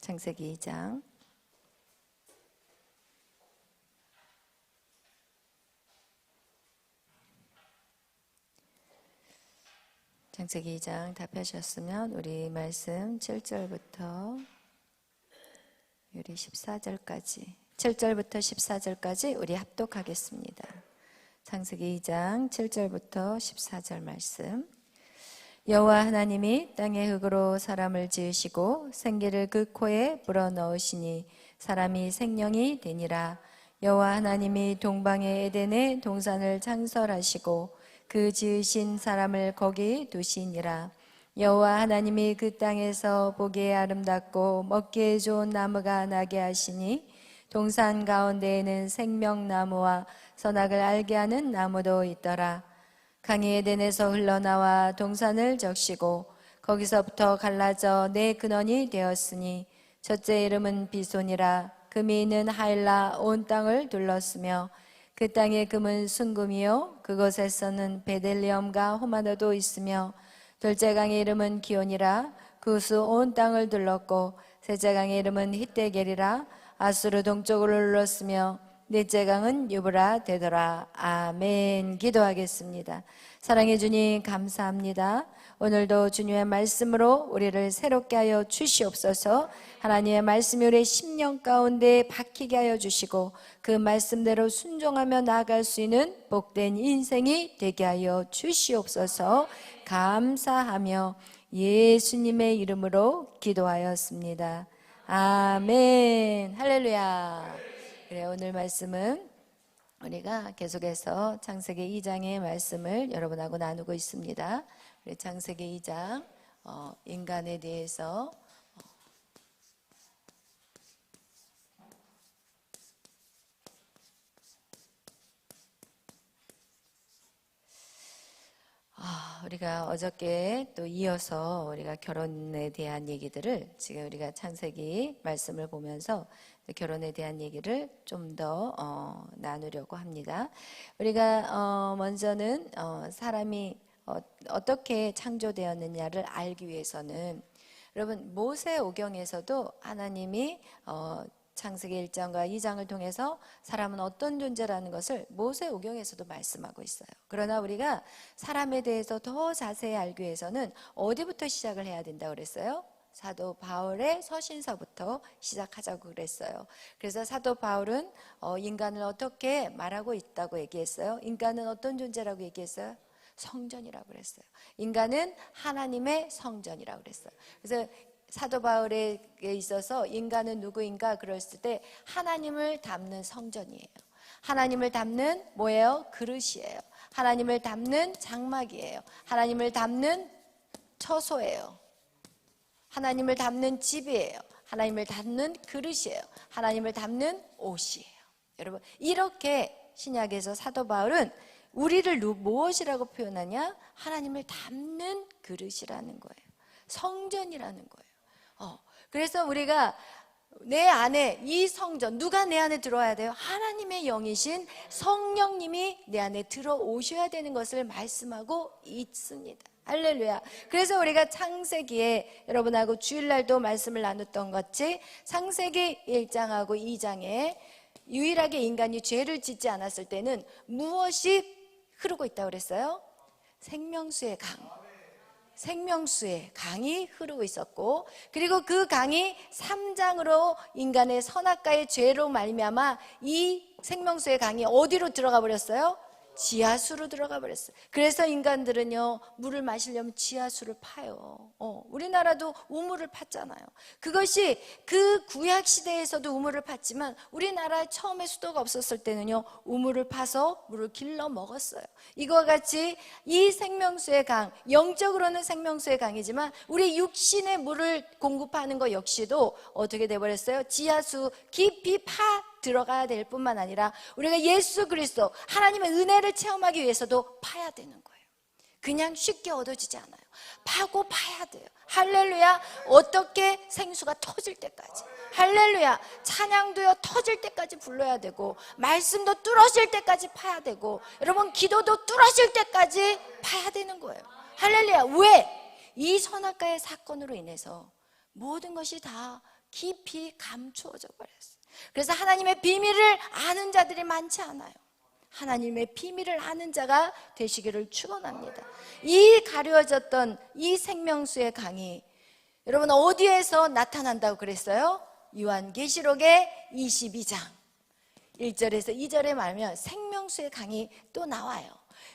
창세기 2장. 창세기 2장 다 펴셨으면 우리 말씀 7절부터 우리 14절까지 7절부터 14절까지 우리 합독하겠습니다. 창세기 2장 7절부터 14절 말씀. 여호와 하나님이 땅의 흙으로 사람을 지으시고 생기를 그 코에 불어넣으시니 사람이 생명이 되니라. 여호와 하나님이 동방의 에덴에 동산을 창설하시고 그 지으신 사람을 거기 두시니라. 여호와 하나님이 그 땅에서 보기에 아름답고 먹기에 좋은 나무가 나게 하시니 동산 가운데에는 생명나무와 선악을 알게 하는 나무도 있더라. 강이 에덴에서 흘러나와 동산을 적시고 거기서부터 갈라져 네 근원이 되었으니 첫째 이름은 비손이라. 금이 있는 하일라 온 땅을 둘렀으며 그 땅의 금은 순금이요 그곳에서는 베델리엄과 호마노도 있으며 둘째 강의 이름은 기온이라. 그 수 온 땅을 둘렀고 셋째 강의 이름은 히데겔이라. 아수르 동쪽으로 흘렀으며 넷째 강은 유브라 되더라. 아멘. 기도하겠습니다. 사랑해 주님 감사합니다. 오늘도 주님의 말씀으로 우리를 새롭게 하여 주시옵소서. 하나님의 말씀이 우리의 심령 가운데 박히게 하여 주시고 그 말씀대로 순종하며 나아갈 수 있는 복된 인생이 되게 하여 주시옵소서. 감사하며 예수님의 이름으로 기도하였습니다. 아멘. 할렐루야. 그래, 오늘 말씀은 우리가 계속해서 창세기 2장의 말씀을 여러분하고 나누고 있습니다. 우리 창세기 2장 인간에 대해서 우리가 어저께 또 이어서 우리가 결혼에 대한 얘기들을 지금 우리가 창세기 말씀을 보면서 결혼에 대한 얘기를 좀 더 나누려고 합니다. 우리가 먼저는 사람이 어떻게 창조되었느냐를 알기 위해서는 여러분 모세오경에서도 하나님이 창세기 1장과 2장을 통해서 사람은 어떤 존재라는 것을 모세오경에서도 말씀하고 있어요. 그러나 우리가 사람에 대해서 더 자세히 알기 위해서는 어디부터 시작을 해야 된다고 그랬어요? 사도 바울의 서신서부터 시작하자고 그랬어요. 그래서 사도 바울은 인간을 어떻게 말하고 있다고 얘기했어요? 인간은 어떤 존재라고 얘기했어요? 성전이라고 그랬어요. 인간은 하나님의 성전이라고 그랬어요. 그래서 사도 바울에 있어서 인간은 누구인가 그랬을 때 하나님을 담는 성전이에요. 하나님을 담는 뭐예요? 그릇이에요. 하나님을 담는 장막이에요. 하나님을 담는 처소예요. 하나님을 담는 집이에요. 하나님을 담는 그릇이에요. 하나님을 담는 옷이에요. 여러분 이렇게 신약에서 사도 바울은 우리를 무엇이라고 표현하냐? 하나님을 담는 그릇이라는 거예요. 성전이라는 거예요. 그래서 우리가 내 안에 이 성전, 누가 내 안에 들어와야 돼요? 하나님의 영이신 성령님이 내 안에 들어오셔야 되는 것을 말씀하고 있습니다. 할렐루야. 그래서 우리가 창세기에 여러분하고 주일날도 말씀을 나눴던 것 같이 창세기 1장하고 2장에 유일하게 인간이 죄를 짓지 않았을 때는 무엇이 흐르고 있다고 그랬어요? 생명수의 강. 생명수의 강이 흐르고 있었고, 그리고 그 강이 3장으로 인간의 선악과의 죄로 말미암아 이 생명수의 강이 어디로 들어가 버렸어요? 지하수로 들어가 버렸어요. 그래서 인간들은요 물을 마시려면 지하수를 파요. 우리나라도 우물을 팠잖아요. 그것이 그 구약 시대에서도 우물을 팠지만 우리나라 처음에 수도가 없었을 때는요 우물을 파서 물을 길러 먹었어요. 이거와 같이 이 생명수의 강, 영적으로는 생명수의 강이지만 우리 육신의 물을 공급하는 것 역시도 어떻게 돼버렸어요? 지하수 깊이 파 들어가야 될 뿐만 아니라 우리가 예수 그리스도 하나님의 은혜를 체험하기 위해서도 파야 되는 거예요. 그냥 쉽게 얻어지지 않아요. 파고 파야 돼요. 할렐루야. 어떻게? 생수가 터질 때까지. 할렐루야. 찬양도요 터질 때까지 불러야 되고, 말씀도 뚫어질 때까지 파야 되고, 여러분 기도도 뚫어질 때까지 파야 되는 거예요. 할렐루야. 왜? 이 선악과의 사건으로 인해서 모든 것이 다 깊이 감추어져 버렸어요. 그래서 하나님의 비밀을 아는 자들이 많지 않아요. 하나님의 비밀을 아는 자가 되시기를 축원합니다. 이 가려졌던 이 생명수의 강이 여러분 어디에서 나타난다고 그랬어요? 요한계시록의 22장 1절에서 2절에 말하면 생명수의 강이 또 나와요.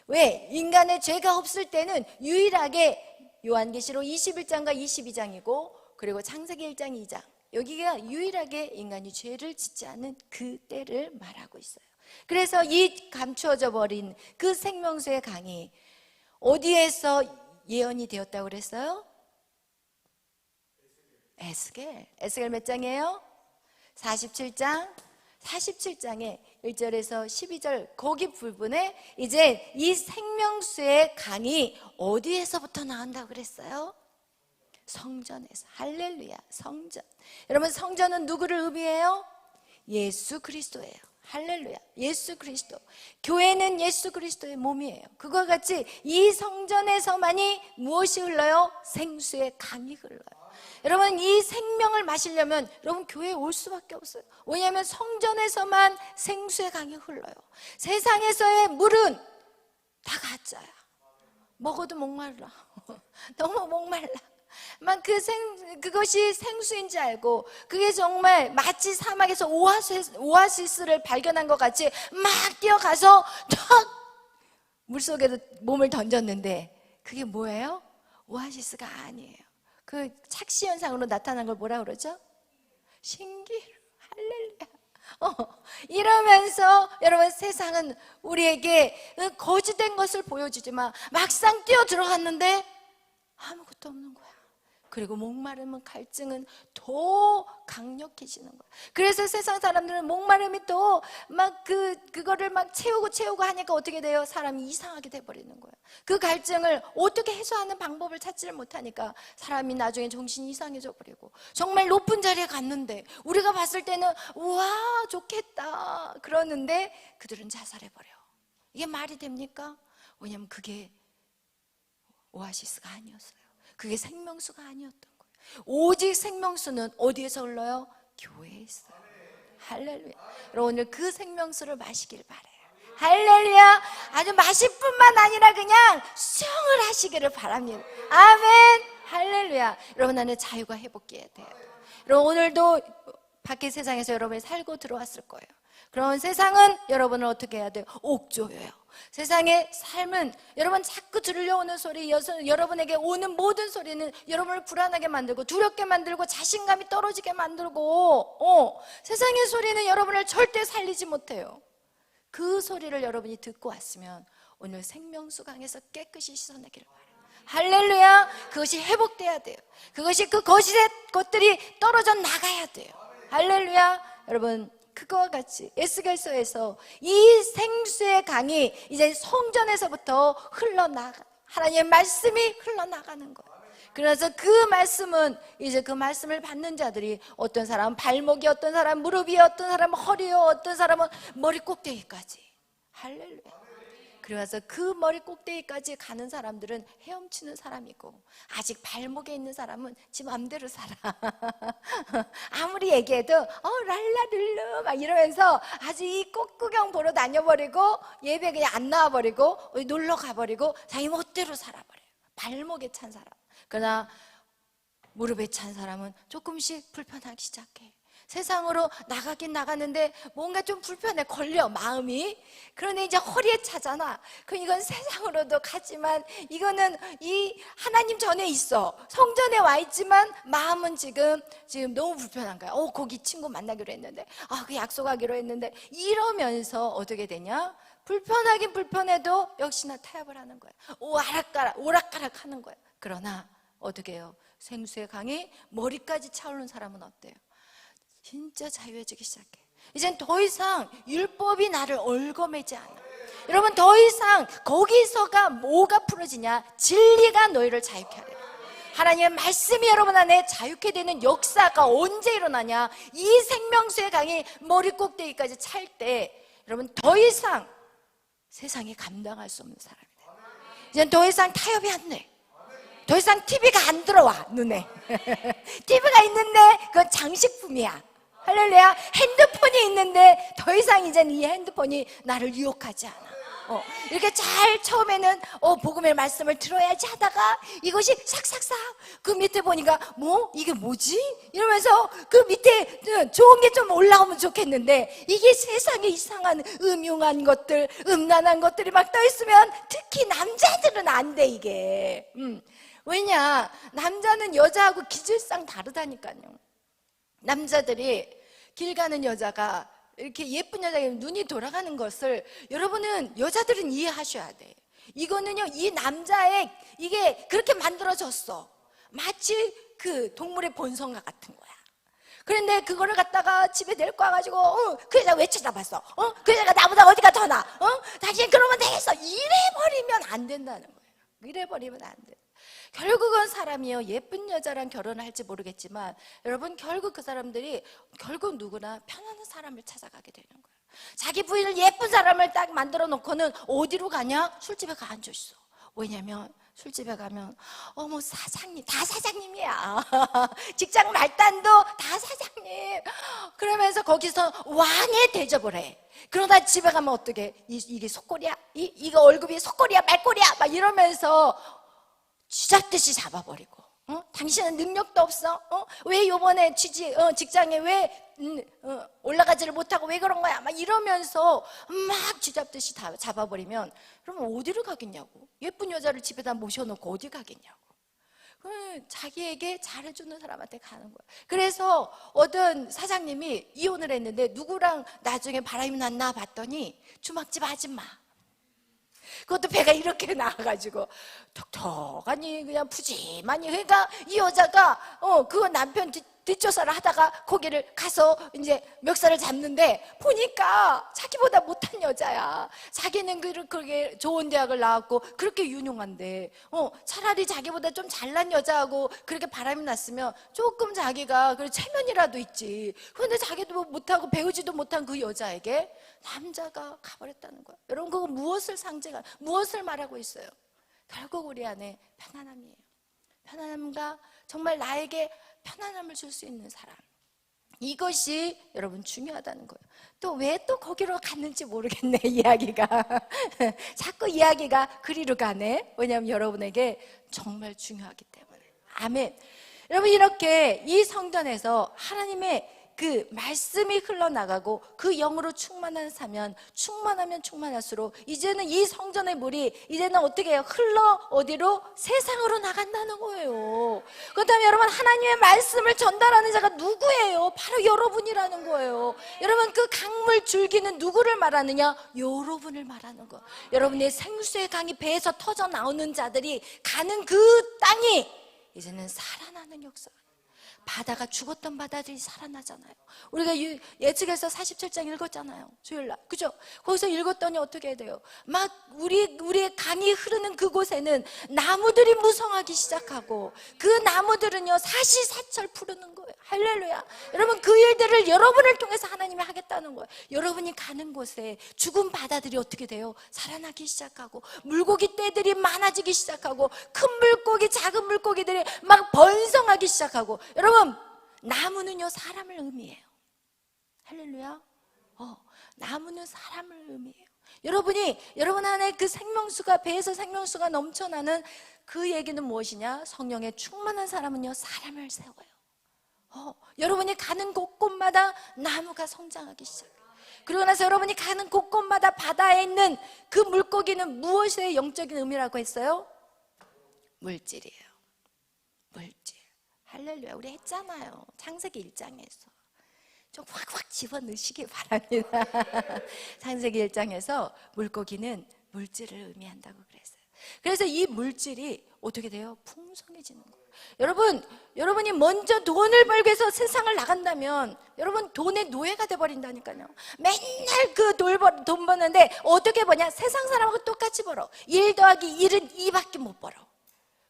왜? 인간의 죄가 없을 때는 유일하게 요한계시록 21장과 22장이고 그리고 창세기 1장 2장 여기가 유일하게 인간이 죄를 짓지 않은 그 때를 말하고 있어요. 그래서 이 감추어져 버린 그 생명수의 강이 어디에서 예언이 되었다고 그랬어요? 에스겔 몇 장이에요? 47장 47장에 1절에서 12절 거기 부분에 이제 이 생명수의 강이 어디에서부터 나온다고 그랬어요? 성전에서. 할렐루야. 성전. 여러분 성전은 누구를 의미해요? 예수 그리스도예요. 할렐루야. 예수 그리스도. 교회는 예수 그리스도의 몸이에요. 그와 같이 이 성전에서만이 무엇이 흘러요? 생수의 강이 흘러요. 여러분 이 생명을 마시려면 여러분 교회에 올 수밖에 없어요. 왜냐하면 성전에서만 생수의 강이 흘러요. 세상에서의 물은 다 가짜야. 먹어도 목말라. 너무 목말라. 그것이 생수인지 알고 그게 정말 마치 사막에서 오아시스를 발견한 것 같이 막 뛰어가서 턱 물속에도 몸을 던졌는데 그게 뭐예요? 오아시스가 아니에요. 그 착시 현상으로 나타난 걸 뭐라 그러죠? 신기루. 할렐루야. 이러면서 여러분 세상은 우리에게 거짓된 것을 보여주지만 막상 뛰어 들어갔는데 아무것도 없는 거야. 그리고 목마름은 갈증은 더 강력해지는 거야. 그래서 세상 사람들은 목마름이 또 막 그거를 막 채우고 하니까 어떻게 돼요? 사람이 이상하게 돼버리는 거야. 그 갈증을 어떻게 해소하는 방법을 찾지를 못하니까 사람이 나중에 정신이 이상해져 버리고 정말 높은 자리에 갔는데 우리가 봤을 때는 우와 좋겠다 그러는데 그들은 자살해버려. 이게 말이 됩니까? 왜냐하면 그게 오아시스가 아니었어요. 그게 생명수가 아니었던 거예요. 오직 생명수는 어디에서 흘러요? 교회에 있어요. 할렐루야. 여러분 오늘 그 생명수를 마시길 바래요. 할렐루야. 아주 마실 뿐만 아니라 그냥 수용을 하시기를 바랍니다. 아멘. 할렐루야. 여러분 안에 자유가 회복돼야 돼요. 여러분 오늘도 밖에 세상에서 여러분이 살고 들어왔을 거예요. 그런 세상은 여러분을 어떻게 해야 돼요? 옥조여요. 세상의 삶은 여러분 자꾸 들려오는 소리, 여러분에게 오는 모든 소리는 여러분을 불안하게 만들고 두렵게 만들고 자신감이 떨어지게 만들고 세상의 소리는 여러분을 절대 살리지 못해요. 그 소리를 여러분이 듣고 왔으면 오늘 생명수 강에서 깨끗이 씻어내기를 바라요. 할렐루야. 그것이 회복돼야 돼요. 그것이 그 거짓의 것들이 떨어져 나가야 돼요. 할렐루야. 여러분 그거와 같이 에스겔서에서 이 생수의 강이 이제 성전에서부터 흘러나가 하나님의 말씀이 흘러나가는 거예요. 그래서 그 말씀은 이제 그 말씀을 받는 자들이 어떤 사람은 발목이, 어떤 사람은 무릎이, 어떤 사람은 허리요, 어떤 사람은 머리 꼭대기까지. 할렐루야. 그래서 그 머리 꼭대기까지 가는 사람들은 헤엄치는 사람이고 아직 발목에 있는 사람은 지 맘대로 살아. 아무리 얘기해도 랄라룰루 막 이러면서 아주 이 꽃구경 보러 다녀버리고 예배 그냥 안 나와버리고 놀러 가버리고 자기 멋대로 살아버려요. 발목에 찬 사람. 그러나 무릎에 찬 사람은 조금씩 불편하기 시작해. 세상으로 나가긴 나가는데 뭔가 좀 불편해, 걸려 마음이. 그런데 이제 허리에 차잖아. 그럼 이건 세상으로도 가지만 이거는 이 하나님 전에 있어, 성전에 와 있지만 마음은 지금 너무 불편한 거야. 거기 친구 만나기로 했는데, 그 약속하기로 했는데, 이러면서 어떻게 되냐? 불편하긴 불편해도 역시나 타협을 하는 거야. 오락가락 하는 거야. 그러나 어떻게 해요? 생수의 강이 머리까지 차오르는 사람은 어때요? 진짜 자유해지기 시작해. 이젠 더 이상 율법이 나를 얽어매지 않아. 여러분 더 이상 거기서가 뭐가 풀어지냐? 진리가 너희를 자유케 하리라. 하나님의 말씀이 여러분 안에 자유케 되는 역사가 언제 일어나냐? 이 생명수의 강이 머리 꼭대기까지 찰 때 여러분 더 이상 세상이 감당할 수 없는 사람이 돼. 이젠 더 이상 타협이 안 돼. 더 이상 TV가 안 들어와 눈에. TV가 있는데 그건 장식품이야. 할렐루야. 핸드폰이 있는데 더 이상 이제는 이 핸드폰이 나를 유혹하지 않아. 이렇게 잘 처음에는 복음의 말씀을 들어야지 하다가 이것이 싹싹싹 그 밑에 보니까 이게 뭐지? 이러면서 그 밑에 좋은 게 좀 올라오면 좋겠는데 이게 세상에 이상한 음흉한 것들, 음란한 것들이 막 떠 있으면 특히 남자들은 안 돼 이게. 왜냐? 남자는 여자하고 기질상 다르다니까요. 남자들이 길 가는 여자가 이렇게 예쁜 여자가 눈이 돌아가는 것을 여러분은 여자들은 이해하셔야 돼. 이거는요, 이 남자의 이게 그렇게 만들어졌어. 마치 그 동물의 본성과 같은 거야. 그런데 그거를 갖다가 집에 데리고 와가지고 그 여자 왜 쳐다봤어? 그 여자가 나보다 어디가 더 나아? 당신 그러면 되겠어. 이래버리면 안 된다는 거예요. 이래버리면 안 돼. 결국은 사람이요, 예쁜 여자랑 결혼을 할지 모르겠지만 여러분, 결국 그 사람들이 결국 누구나 편안한 사람을 찾아가게 되는 거예요. 자기 부인을 예쁜 사람을 딱 만들어 놓고는 어디로 가냐? 술집에 가 앉아 있어. 왜냐면 술집에 가면 어머 사장님, 다 사장님이야. 직장 말단도 다 사장님. 그러면서 거기서 왕의 대접을 해. 그러다 집에 가면 어떻게? 이게 속골이야? 이거 월급이 속골이야 말골이야? 막 이러면서 쥐잡듯이 잡아버리고, 당신은 능력도 없어? 왜 요번에 직장에 왜 올라가지를 못하고 왜 그런 거야? 막 이러면서 막 쥐잡듯이 다 잡아버리면 그러면 어디를 가겠냐고. 예쁜 여자를 집에다 모셔놓고 어디 가겠냐고. 자기에게 잘해주는 사람한테 가는 거야. 그래서 어떤 사장님이 이혼을 했는데 누구랑 나중에 바람이 났나 봤더니 주막집 아줌마. 그것도 배가 이렇게 나와가지고 톡톡하니 그냥 푸짐하니. 그러니까 이 여자가 그거 남편 뒷조사를 하다가 거기를 가서 이제 멱살을 잡는데 보니까 자기보다 못한 여자야. 자기는 그렇게 좋은 대학을 나왔고 그렇게 유능한데 차라리 자기보다 좀 잘난 여자하고 그렇게 바람이 났으면 조금 자기가 체면이라도 있지. 그런데 자기도 못하고 배우지도 못한 그 여자에게 남자가 가버렸다는 거야. 여러분, 그거 무엇을 말하고 있어요? 결국 우리 안에 편안함이에요. 편안함과 정말 나에게 편안함을 줄 수 있는 사람, 이것이 여러분 중요하다는 거예요. 또 왜 또 거기로 갔는지 모르겠네. 이야기가 자꾸 이야기가 그리로 가네. 왜냐하면 여러분에게 정말 중요하기 때문에. 아멘. 여러분, 이렇게 이 성전에서 하나님의 그 말씀이 흘러나가고 그 영으로 충만하면 충만할수록 이제는 이 성전의 물이 이제는 어떻게 해요? 흘러 어디로? 세상으로 나간다는 거예요. 그렇다면 여러분, 하나님의 말씀을 전달하는 자가 누구예요? 바로 여러분이라는 거예요. 여러분, 그 강물 줄기는 누구를 말하느냐? 여러분을 말하는 거예요. 여러분의 생수의 강이 배에서 터져 나오는 자들이 가는 그 땅이 이제는 살아나는 역사가, 바다가 죽었던 바다들이 살아나잖아요. 우리가 예측에서 47장 읽었잖아요. 주일날. 그죠? 거기서 읽었더니 어떻게 돼요? 막 우리의 강이 흐르는 그곳에는 나무들이 무성하기 시작하고 그 나무들은요 사시사철 푸르는 거예요. 할렐루야. 여러분, 그 일들을 여러분을 통해서 하나님이 하겠다는 거예요. 여러분이 가는 곳에 죽은 바다들이 어떻게 돼요? 살아나기 시작하고 물고기 떼들이 많아지기 시작하고 큰 물고기, 작은 물고기들이 막 번성하기 시작하고. 여러분, 나무는요 사람을 의미해요. 할렐루야. 나무는 사람을 의미해요. 여러분 안에 그 생명수가, 배에서 생명수가 넘쳐나는 그 얘기는 무엇이냐? 성령에 충만한 사람은요 사람을 세워요. 여러분이 가는 곳곳마다 나무가 성장하기 시작해요. 그러고 나서 여러분이 가는 곳곳마다 바다에 있는 그 물고기는 무엇의 영적인 의미라고 했어요? 물질이에요. 물질. 할렐루야. 우리 했잖아요. 창세기 1장에서 좀 확확 집어넣으시기 바랍니다. 창세기 1장에서 물고기는 물질을 의미한다고 그랬어요. 그래서 이 물질이 어떻게 돼요? 풍성해지는 거예요. 여러분이 먼저 돈을 벌기 위해서 세상을 나간다면 여러분 돈의 노예가 돼버린다니까요. 맨날 그 돈 버는데 어떻게 버냐? 세상 사람하고 똑같이 벌어. 1 더하기 1은 2밖에 못 벌어.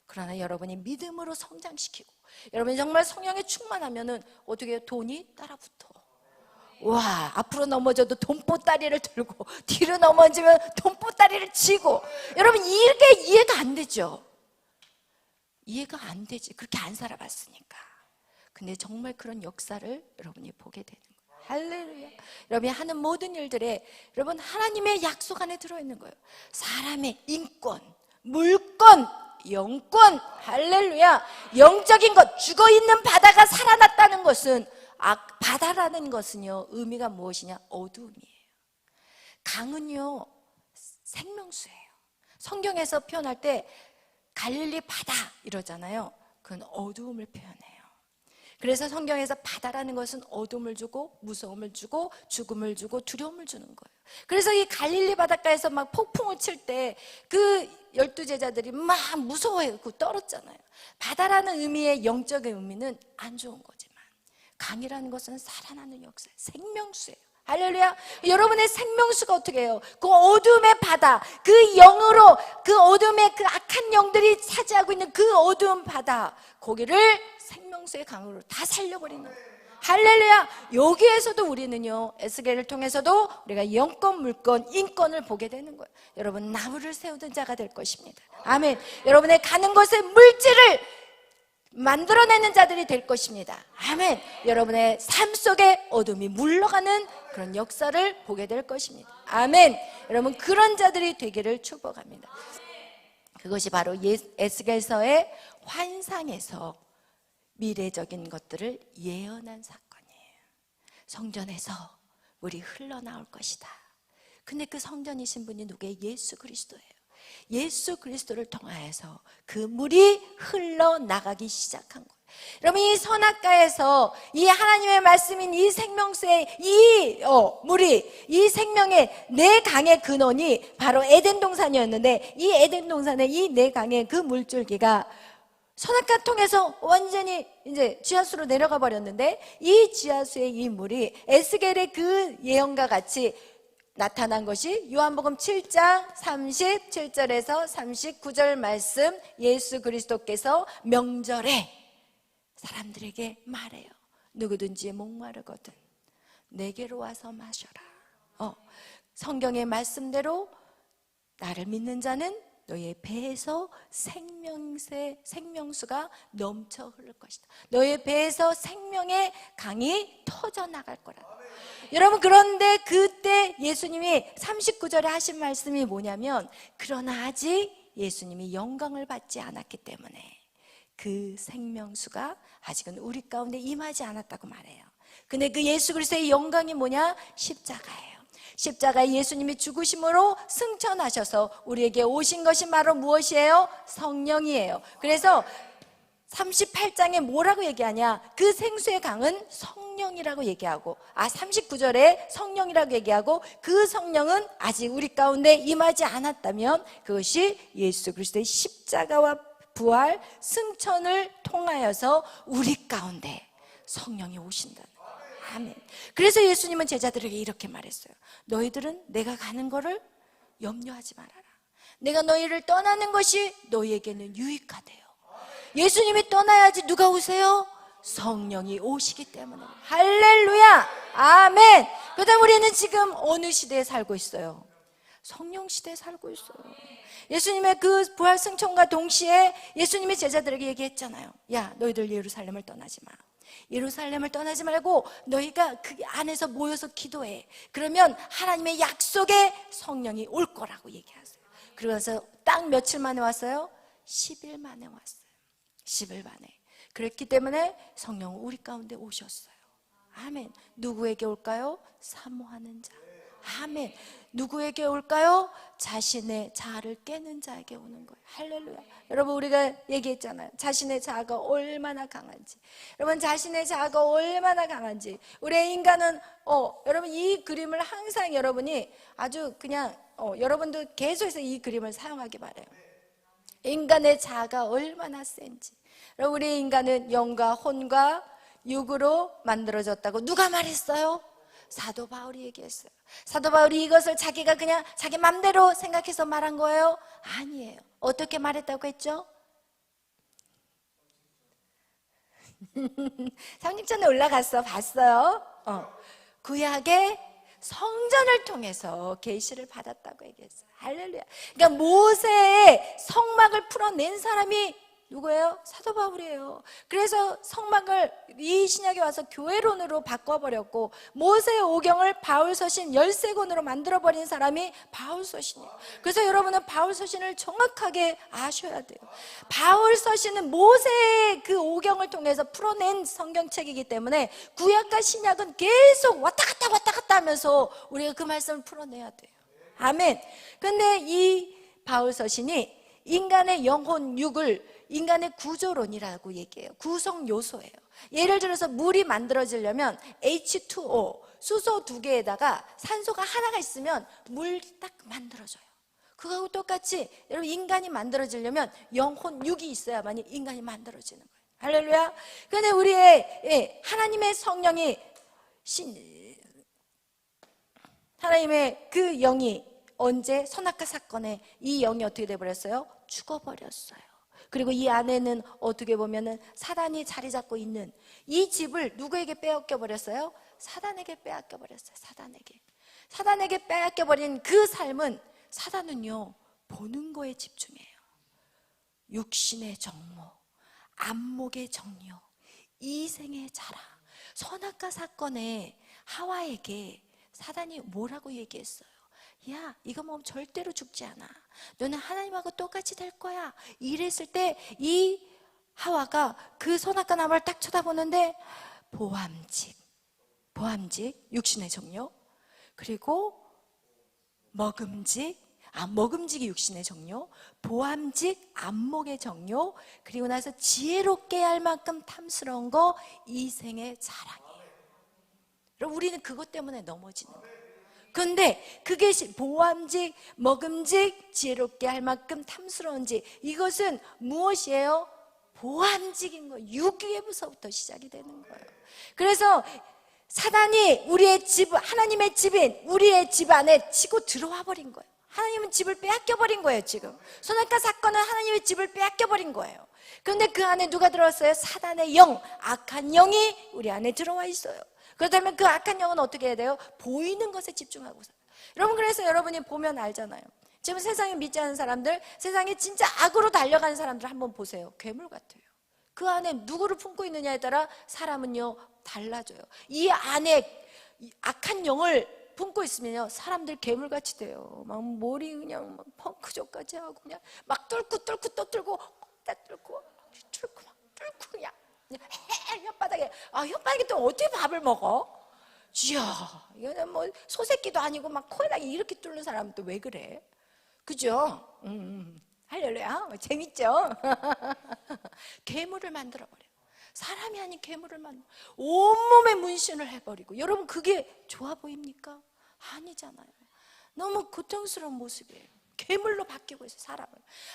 그러나 여러분이 믿음으로 성장시키고 여러분이 정말 성령에 충만하면은 어떻게 해요? 돈이 따라붙어. 와, 앞으로 넘어져도 돈보따리를 들고 뒤로 넘어지면 돈보따리를 치고. 여러분, 이게 이해가 안 되죠? 이해가 안 되지. 그렇게 안 살아봤으니까. 근데 정말 그런 역사를 여러분이 보게 되는 거예요. 할렐루야. 여러분이 하는 모든 일들에 여러분 하나님의 약속 안에 들어있는 거예요. 사람의 인권, 물권, 영권, 할렐루야. 영적인 것, 죽어있는 바다가 살아났다는 것은, 바다라는 것은요, 의미가 무엇이냐? 어두움이에요. 강은요, 생명수예요. 성경에서 표현할 때 갈릴리 바다 이러잖아요. 그건 어두움을 표현해요. 그래서 성경에서 바다라는 것은 어둠을 주고 무서움을 주고 죽음을 주고 두려움을 주는 거예요. 그래서 이 갈릴리 바닷가에서 막 폭풍을 칠 때 그 12제자들이 막 무서워해서 떨었잖아요. 바다라는 의미의 영적인 의미는 안 좋은 거지만, 강이라는 것은 살아나는 역사, 생명수예요. 할렐루야. 여러분의 생명수가 어떻게 해요? 그 어둠의 바다, 그 영으로, 그 어둠의 그 악한 영들이 차지하고 있는 그 어두운 바다, 거기를 생명수의 강으로 다 살려버리는 거예요. 할렐루야. 여기에서도 우리는요, 에스겔을 통해서도 우리가 영권, 물권, 인권을 보게 되는 거예요. 여러분, 나무를 세우는 자가 될 것입니다. 아멘. 여러분의 가는 곳에 물질을 만들어내는 자들이 될 것입니다. 아멘. 여러분의 삶 속에 어둠이 물러가는 그런 역사를 보게 될 것입니다. 아멘. 여러분, 그런 자들이 되기를 축복합니다. 그것이 바로 에스겔서의 환상에서 미래적인 것들을 예언한 사건이에요. 성전에서 물이 흘러나올 것이다. 근데 그 성전이신 분이 누구예요? 예수 그리스도예요. 예수 그리스도를 통하여서 그 물이 흘러나가기 시작한 거예요. 여러분, 이 선악과에서 이 하나님의 말씀인 이 생명수의 이 물이, 이 생명의 네 강의 근원이 바로 에덴 동산이었는데, 이 에덴 동산의 이 네 강의 그 물줄기가 선악과 통해서 완전히 이제 지하수로 내려가 버렸는데, 이 지하수의 이 물이 에스겔의 그 예언과 같이 나타난 것이 요한복음 7장 37절에서 39절 말씀, 예수 그리스도께서 명절에 사람들에게 말해요. 누구든지 목마르거든 내게로 와서 마셔라. 성경의 말씀대로 나를 믿는 자는 너의 배에서 생명수가 넘쳐 흐를 것이다. 너의 배에서 생명의 강이 터져 나갈 거라. 여러분, 그런데 그때 예수님이 39절에 하신 말씀이 뭐냐면, 그러나 아직 예수님이 영광을 받지 않았기 때문에 그 생명수가 아직은 우리 가운데 임하지 않았다고 말해요. 근데 그 예수 그리스도의 영광이 뭐냐? 십자가예요. 십자가에 예수님이 죽으심으로 승천하셔서 우리에게 오신 것이 바로 무엇이에요? 성령이에요. 그래서 38장에 뭐라고 얘기하냐? 그 생수의 강은 성령이라고 얘기하고, 39절에 성령이라고 얘기하고, 그 성령은 아직 우리 가운데 임하지 않았다면 그것이 예수 그리스도의 십자가와 부활, 승천을 통하여서 우리 가운데 성령이 오신다는 거예요. 아멘. 그래서 예수님은 제자들에게 이렇게 말했어요. 너희들은 내가 가는 거를 염려하지 말아라. 내가 너희를 떠나는 것이 너희에게는 유익하대요. 예수님이 떠나야지 누가 오세요? 성령이 오시기 때문에. 할렐루야. 아멘. 그다음 우리는 지금 어느 시대에 살고 있어요? 성령 시대에 살고 있어요. 예수님의 그 부활 승천과 동시에 예수님이 제자들에게 얘기했잖아요. 야, 너희들 예루살렘을 떠나지 마. 예루살렘을 떠나지 말고 너희가 그 안에서 모여서 기도해. 그러면 하나님의 약속의 성령이 올 거라고 얘기하세요. 그래서 딱 며칠 만에 왔어요? 10일 만에 왔어요. 10일 만에. 그랬기 때문에 성령은 우리 가운데 오셨어요. 아멘. 누구에게 올까요? 사모하는 자. 아멘. 누구에게 올까요? 자신의 자아를 깨는 자에게 오는 거예요. 할렐루야. 여러분, 우리가 얘기했잖아요. 자신의 자아가 얼마나 강한지. 여러분, 자신의 자아가 얼마나 강한지. 우리의 인간은 여러분, 이 그림을 항상 여러분이 아주 그냥 여러분도 계속해서 이 그림을 사용하기 바라요. 인간의 자아가 얼마나 센지. 여러분, 우리 인간은 영과 혼과 육으로 만들어졌다고 누가 말했어요? 사도 바울이 얘기했어요. 사도 바울이 이것을 자기가 그냥 자기 맘대로 생각해서 말한 거예요? 아니에요. 어떻게 말했다고 했죠? 성직전에 올라갔어. 봤어요? 구약의 성전을 통해서 계시를 받았다고 얘기했어요. 할렐루야. 그러니까 모세의 성막을 풀어낸 사람이 누구예요? 사도 바울이에요. 그래서 성막을 이 신약에 와서 교회론으로 바꿔버렸고 모세의 오경을 바울 서신 13권으로 만들어버린 사람이 바울 서신이에요. 그래서 여러분은 바울 서신을 정확하게 아셔야 돼요. 바울 서신은 모세의 그 오경을 통해서 풀어낸 성경책이기 때문에 구약과 신약은 계속 왔다 갔다 하면서 우리가 그 말씀을 풀어내야 돼요. 아멘. 근데 이 바울 서신이 인간의 영혼 육을 인간의 구조론이라고 얘기해요. 구성 요소예요. 예를 들어서 물이 만들어지려면 H2O, 수소 2개에다가 산소가 하나가 있으면 물 딱 만들어져요. 그거하고 똑같이 여러분 인간이 만들어지려면 영혼 육이 있어야만 인간이 만들어지는 거예요. 할렐루야. 그런데 우리의 하나님의 성령이 하나님의 그 영이 언제 선악과 사건에 이 영이 어떻게 돼버렸어요? 죽어버렸어요. 그리고 이 안에는 어떻게 보면은 사단이 자리 잡고 있는 이 집을 누구에게 빼앗겨 버렸어요? 사단에게 빼앗겨 버렸어요. 사단에게 빼앗겨 버린 그 삶은 사단은요 보는 거에 집중해요. 육신의 정모, 안목의 정욕, 이생의 자랑. 선악과 사건에 하와에게 사단이 뭐라고 얘기했어요? 야, 이거 먹으면 절대로 죽지 않아. 너는 하나님하고 똑같이 될 거야. 이랬을 때 이 하와가 그 선악과 나무를 딱 쳐다보는데 보암직, 육신의 정욕, 그리고 먹음직이 육신의 정욕, 보암직, 안목의 정욕, 그리고 나서 지혜롭게 할 만큼 탐스러운 거 이생의 자랑이에요. 그럼 우리는 그것 때문에 넘어지는 거예요. 근데 그게 보암직, 먹음직, 지혜롭게 할 만큼 탐스러운지, 이것은 무엇이에요? 보암직인 거예요. 육위에서부터 시작이 되는 거예요. 그래서 사단이 우리의 집, 하나님의 집인 우리의 집 안에 치고 들어와 버린 거예요. 하나님은 집을 빼앗겨 버린 거예요. 지금 선악과 사건은 하나님의 집을 빼앗겨 버린 거예요. 그런데 그 안에 누가 들어왔어요? 사단의 영, 악한 영이 우리 안에 들어와 있어요. 그렇다면 그 악한 영은 어떻게 해야 돼요? 보이는 것에 집중하고 살아요. 여러분, 그래서 여러분이 보면 알잖아요. 지금 세상에 믿지 않는 사람들, 세상에 진짜 악으로 달려가는 사람들 한번 보세요. 괴물 같아요. 그 안에 누구를 품고 있느냐에 따라 사람은요 달라져요. 이 안에 악한 영을 품고 있으면요 사람들 괴물같이 돼요. 막 머리 그냥 막 펑크족까지 하고 그냥 막 뚫고 막 뚫고 그냥 혓바닥에 혓바닥에 또 어떻게 밥을 먹어? 이야, 이거는 뭐 소새끼도 아니고 막 코에다 이렇게 뚫는 사람은 또 왜 그래? 그죠? 할렐루야, 재밌죠? 괴물을 만들어버려. 사람이 아닌 괴물을 만들어 온몸에 문신을 해버리고. 여러분, 그게 좋아 보입니까? 아니잖아요. 너무 고통스러운 모습이에요. 괴물로 바뀌고 있어요, 사람을.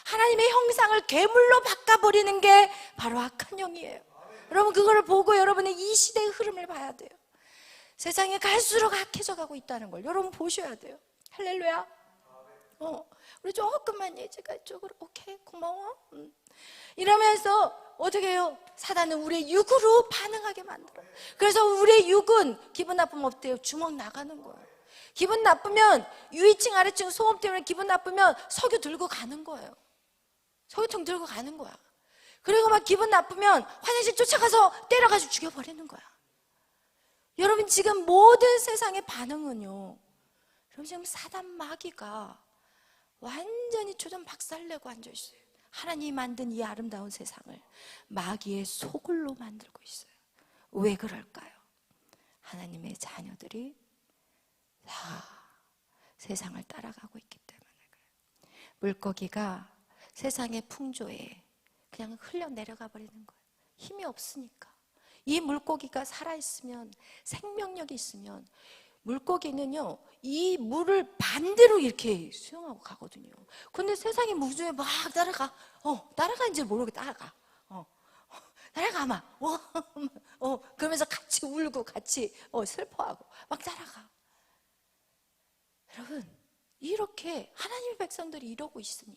하나님의 형상을 괴물로 바꿔버리는 게 바로 악한 영이에요. 여러분, 그거를 보고 여러분의 이 시대의 흐름을 봐야 돼요. 세상이 갈수록 악해져 가고 있다는 걸 여러분 보셔야 돼요. 할렐루야. 우리 조금만 예지가 이쪽으로. 오케이, 고마워. 이러면서 어떻게 해요? 사단은 우리의 육으로 반응하게 만들어요. 그래서 우리의 육은 기분 나쁘면 어때요? 주먹 나가는 거예요. 기분 나쁘면 위층 아래층 소음 때문에 기분 나쁘면 석유 들고 가는 거예요. 석유통 들고 가는 거야. 그리고 막 기분 나쁘면 화장실 쫓아가서 때려가지고 죽여버리는 거야. 여러분, 지금 모든 세상의 반응은요, 여러분 지금 사단 마귀가 완전히 조전 박살내고 앉아있어요. 하나님이 만든 이 아름다운 세상을 마귀의 소굴로 만들고 있어요. 왜 그럴까요? 하나님의 자녀들이 다 세상을 따라가고 있기 때문에 그래요. 물고기가 세상의 풍조에 그냥 흘려 내려가 버리는 거예요. 힘이 없으니까. 이 물고기가 살아있으면, 생명력이 있으면 물고기는요 이 물을 반대로 이렇게 수영하고 가거든요. 근데 세상의 무중에 막 따라가는지 모르게 따라가. 따라가 막 그러면서 같이 울고 같이 슬퍼하고 막 따라가. 여러분, 이렇게 하나님의 백성들이 이러고 있으니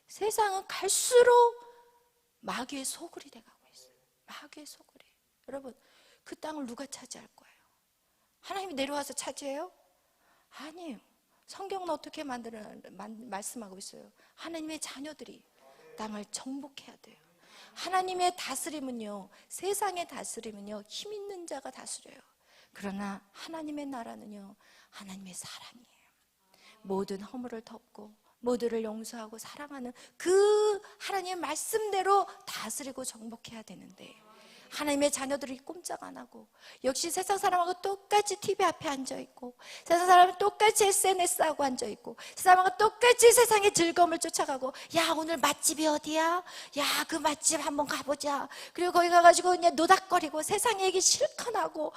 세상은 갈수록 마귀의 소굴이 돼가고 있어요. 마귀의 소굴이. 여러분, 그 땅을 누가 차지할 거예요? 하나님이 내려와서 차지해요? 아니에요. 성경은 어떻게 말씀하고 있어요? 하나님의 자녀들이 땅을 정복해야 돼요. 하나님의 다스림은요, 세상의 다스림은요, 힘 있는 자가 다스려요. 그러나 하나님의 나라는요, 하나님의 사랑이에요. 모든 허물을 덮고 모두를 용서하고 사랑하는 그 하나님의 말씀대로 다스리고 정복해야 되는데, 하나님의 자녀들이 꼼짝 안 하고 역시 세상 사람하고 똑같이 TV 앞에 앉아있고, 세상 사람은 똑같이 SNS하고 앉아있고, 세상 사람하고 똑같이 세상의 즐거움을 쫓아가고, 야 오늘 맛집이 어디야? 야 그 맛집 한번 가보자. 그리고 거기 가가지고 그냥 노닥거리고 세상 얘기 실컷 하고.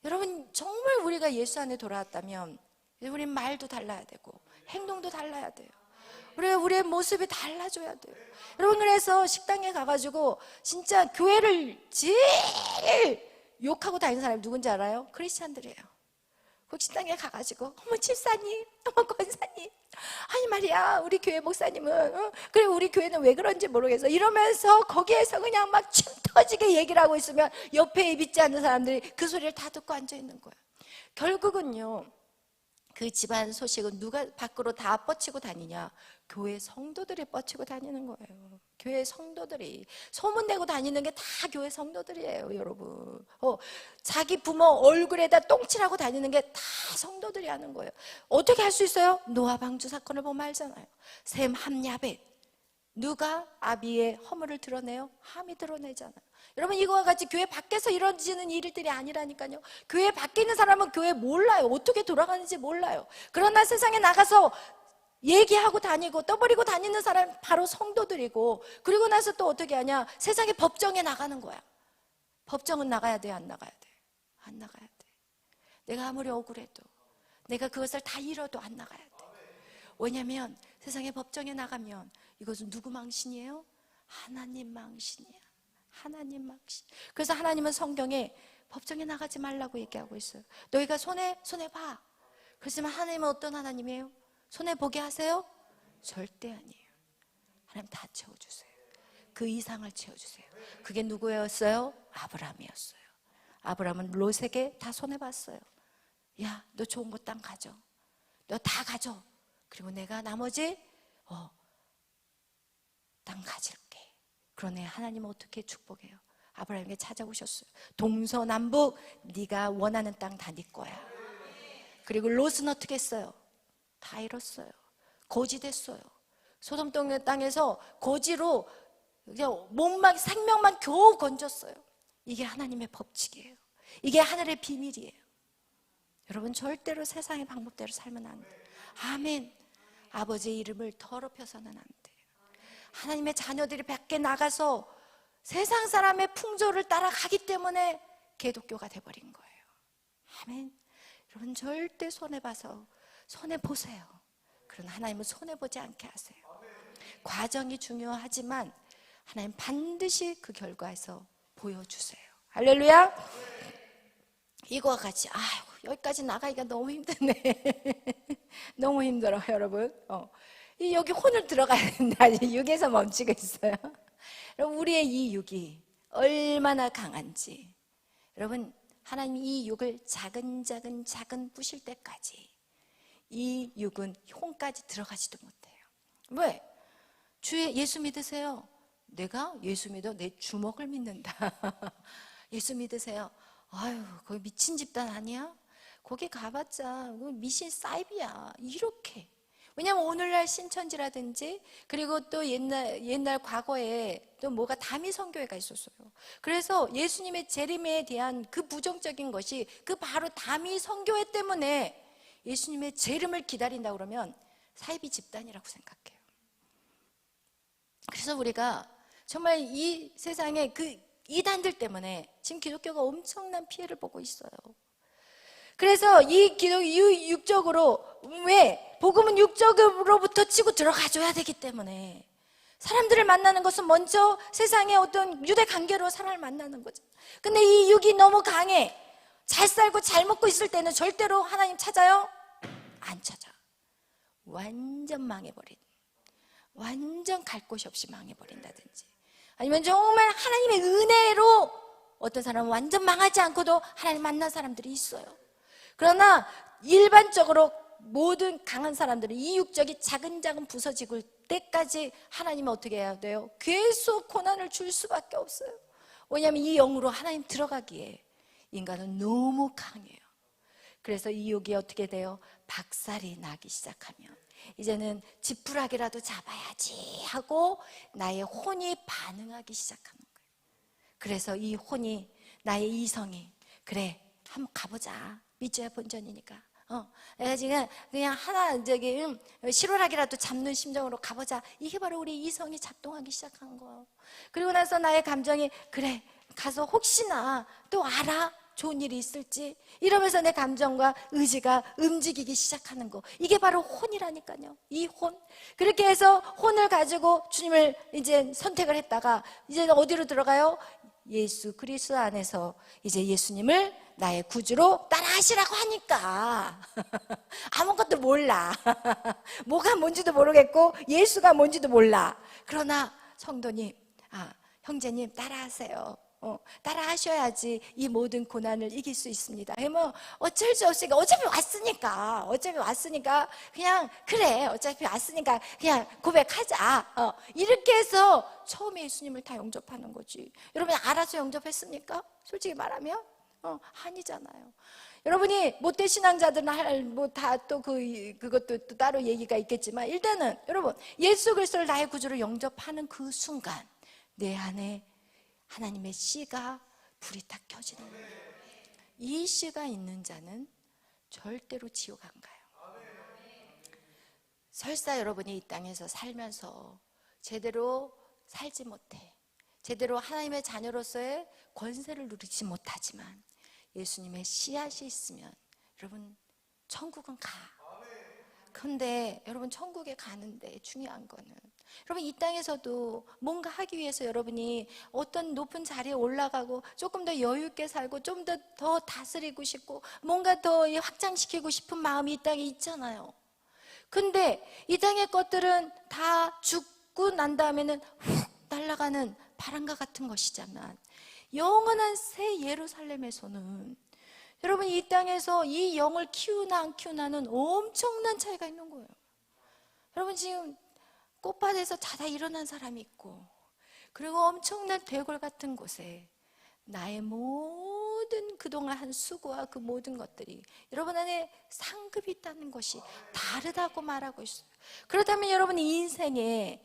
여러분, 정말 우리가 예수 안에 돌아왔다면 우린 말도 달라야 되고 행동도 달라야 돼요. 우리의 모습이 달라져야 돼요. 여러분, 그래서 식당에 가가지고 진짜 교회를 제일 욕하고 다니는 사람이 누군지 알아요? 크리스찬들이에요. 그 식당에 가가지고 어머 집사님, 어머 권사님, 아니 말이야 우리 교회 목사님은 그래 우리 교회는 왜 그런지 모르겠어 이러면서 거기에서 그냥 막 침 터지게 얘기를 하고 있으면 옆에 믿지 않는 사람들이 그 소리를 다 듣고 앉아있는 거예요. 결국은요, 그 집안 소식은 누가 밖으로 다 뻗치고 다니냐? 교회 성도들이 뻗치고 다니는 거예요. 교회 성도들이 소문내고 다니는 게 다 교회 성도들이에요, 여러분. 자기 부모 얼굴에다 똥칠하고 다니는 게 다 성도들이 하는 거예요. 어떻게 할 수 있어요? 노아 방주 사건을 보면 알잖아요. 셈, 함, 야벳. 누가 아비의 허물을 드러내요? 함이 드러내잖아요. 여러분, 이거와 같이 교회 밖에서 이루어지는 일들이 아니라니까요. 교회 밖에 있는 사람은 교회 몰라요. 어떻게 돌아가는지 몰라요. 그러나 세상에 나가서 얘기하고 다니고 떠버리고 다니는 사람이 바로 성도들이고, 그리고 나서 또 어떻게 하냐? 세상에 법정에 나가는 거야. 법정은 나가야 돼, 안 나가야 돼? 안 나가야 돼. 내가 아무리 억울해도, 내가 그것을 다 잃어도 안 나가야 돼. 왜냐하면 세상에 법정에 나가면 이것은 누구 망신이에요? 하나님 망신이야. 하나님 망신. 그래서 하나님은 성경에 법정에 나가지 말라고 얘기하고 있어요. 너희가 손해 봐. 그렇지만 하나님은 어떤 하나님이에요? 손해 보게 하세요? 절대 아니에요. 하나님 다 채워주세요. 그 이상을 채워주세요. 그게 누구였어요? 아브라함이었어요. 아브라함은 롯에게 다 손해 봤어요. 야, 너 좋은 거 땅 가져. 너 다 가져. 그리고 내가 나머지 땅 가질게. 그러네. 하나님은 어떻게 축복해요? 아브라함에게 찾아오셨어요. 동서남북 네가 원하는 땅 다 네 거야. 그리고 롯은 어떻게 했어요? 다 잃었어요. 거지 됐어요. 소돔 땅에서 거지로 몸만 생명만 겨우 건졌어요. 이게 하나님의 법칙이에요. 이게 하늘의 비밀이에요. 여러분, 절대로 세상의 방법대로 살면 안 돼요. 아멘. 아버지의 이름을 더럽혀서는 안 돼요. 하나님의 자녀들이 밖에 나가서 세상 사람의 풍조를 따라가기 때문에 기독교가 돼버린 거예요. 아멘. 여러분, 절대 손해봐서 손해보세요. 그러나 하나님은 손해보지 않게 하세요. 과정이 중요하지만 하나님 반드시 그 결과에서 보여주세요. 할렐루야. 이거와 같이 여기까지 나가기가 너무 힘드네. 너무 힘들어요, 여러분. 여기 혼을 들어가야 된다. 육에서 멈추고 있어요. 여러분, 우리의 이 육이 얼마나 강한지, 여러분, 하나님 이 육을 작은 부실 때까지 이 육은 혼까지 들어가지도 못해요. 왜? 예수 믿으세요? 내가 예수 믿어? 내 주먹을 믿는다. 예수 믿으세요? 아유, 거기 미친 집단 아니야? 거기 가봤자 미신 사이비야. 이렇게. 왜냐하면 오늘날 신천지라든지, 그리고 또 옛날 과거에 또 뭐가 다미 선교회가 있었어요. 그래서 예수님의 재림에 대한 그 부정적인 것이 그 바로 다미 선교회 때문에 예수님의 재림을 기다린다 그러면 사이비 집단이라고 생각해요. 그래서 우리가 정말 이 세상에 그 이단들 때문에 지금 기독교가 엄청난 피해를 보고 있어요. 그래서 이 육적으로, 왜? 복음은 육적으로부터 치고 들어가줘야 되기 때문에 사람들을 만나는 것은 먼저 세상의 어떤 유대 관계로 사람을 만나는 거죠. 근데 이 육이 너무 강해. 잘 살고 잘 먹고 있을 때는 절대로 하나님 찾아요? 안 찾아. 완전 망해버린, 완전 갈 곳이 없이 망해버린다든지, 아니면 정말 하나님의 은혜로 어떤 사람은 완전 망하지 않고도 하나님 만난 사람들이 있어요. 그러나 일반적으로 모든 강한 사람들은 이 육적이 작은 부서지고 그때까지 하나님은 어떻게 해야 돼요? 계속 고난을 줄 수밖에 없어요. 왜냐하면 이 영으로 하나님 들어가기에 인간은 너무 강해요. 그래서 이 육이 어떻게 돼요? 박살이 나기 시작하면 이제는 지푸라기라도 잡아야지 하고 나의 혼이 반응하기 시작하는 거예요. 그래서 이 혼이, 나의 이성이, 그래 한번 가보자, 믿져야 본전이니까, 내가 지금 그냥 하나 실오라기라도 잡는 심정으로 가보자, 이게 바로 우리 이성이 작동하기 시작한 거예요. 그리고 나서 나의 감정이, 그래 가서 혹시나 또 알아? 좋은 일이 있을지, 이러면서 내 감정과 의지가 움직이기 시작하는 거, 이게 바로 혼이라니까요. 이 혼. 그렇게 해서 혼을 가지고 주님을 이제 선택을 했다가 이제 어디로 들어가요? 예수 그리스도 안에서 이제 예수님을 나의 구주로 따라하시라고 하니까 아무것도 몰라. 뭐가 뭔지도 모르겠고 예수가 뭔지도 몰라. 그러나 성도님, 형제님 따라하세요. 따라하셔야지 이 모든 고난을 이길 수 있습니다. 뭐 어쩔 수 없으니까, 어차피 왔으니까 그냥, 그래 어차피 왔으니까 그냥 고백하자, 이렇게 해서 처음에 예수님을 다 영접하는 거지. 여러분 알아서 영접했습니까? 솔직히 말하면 아니잖아요. 여러분이 못된 신앙자들은 다 또 그것도 또 따로 얘기가 있겠지만, 일단은 여러분 예수 그리스도를 나의 구주로 영접하는 그 순간 내 안에 하나님의 씨가 불이 딱 켜지는 거예요. 이 씨가 있는 자는 절대로 지옥 안 가요. 설사 여러분이 이 땅에서 살면서 제대로 살지 못해, 제대로 하나님의 자녀로서의 권세를 누리지 못하지만 예수님의 씨앗이 있으면 여러분 천국은 가. 그런데 여러분 천국에 가는데 중요한 거는, 여러분 이 땅에서도 뭔가 하기 위해서 여러분이 어떤 높은 자리에 올라가고 조금 더 여유 있게 살고 좀 더 다스리고 싶고 뭔가 더 확장시키고 싶은 마음이 이 땅에 있잖아요. 근데 이 땅의 것들은 다 죽고 난 다음에는 훅 날아가는 바람과 같은 것이지만, 영원한 새 예루살렘에서는 여러분 이 땅에서 이 영을 키우나 안 키우나는 엄청난 차이가 있는 거예요. 여러분 지금 꽃밭에서 자다 일어난 사람이 있고, 그리고 엄청난 대궐 같은 곳에 나의 모든 그동안 한 수고와 그 모든 것들이 여러분 안에 상급이 있다는 것이 다르다고 말하고 있어요. 그렇다면 여러분이 인생에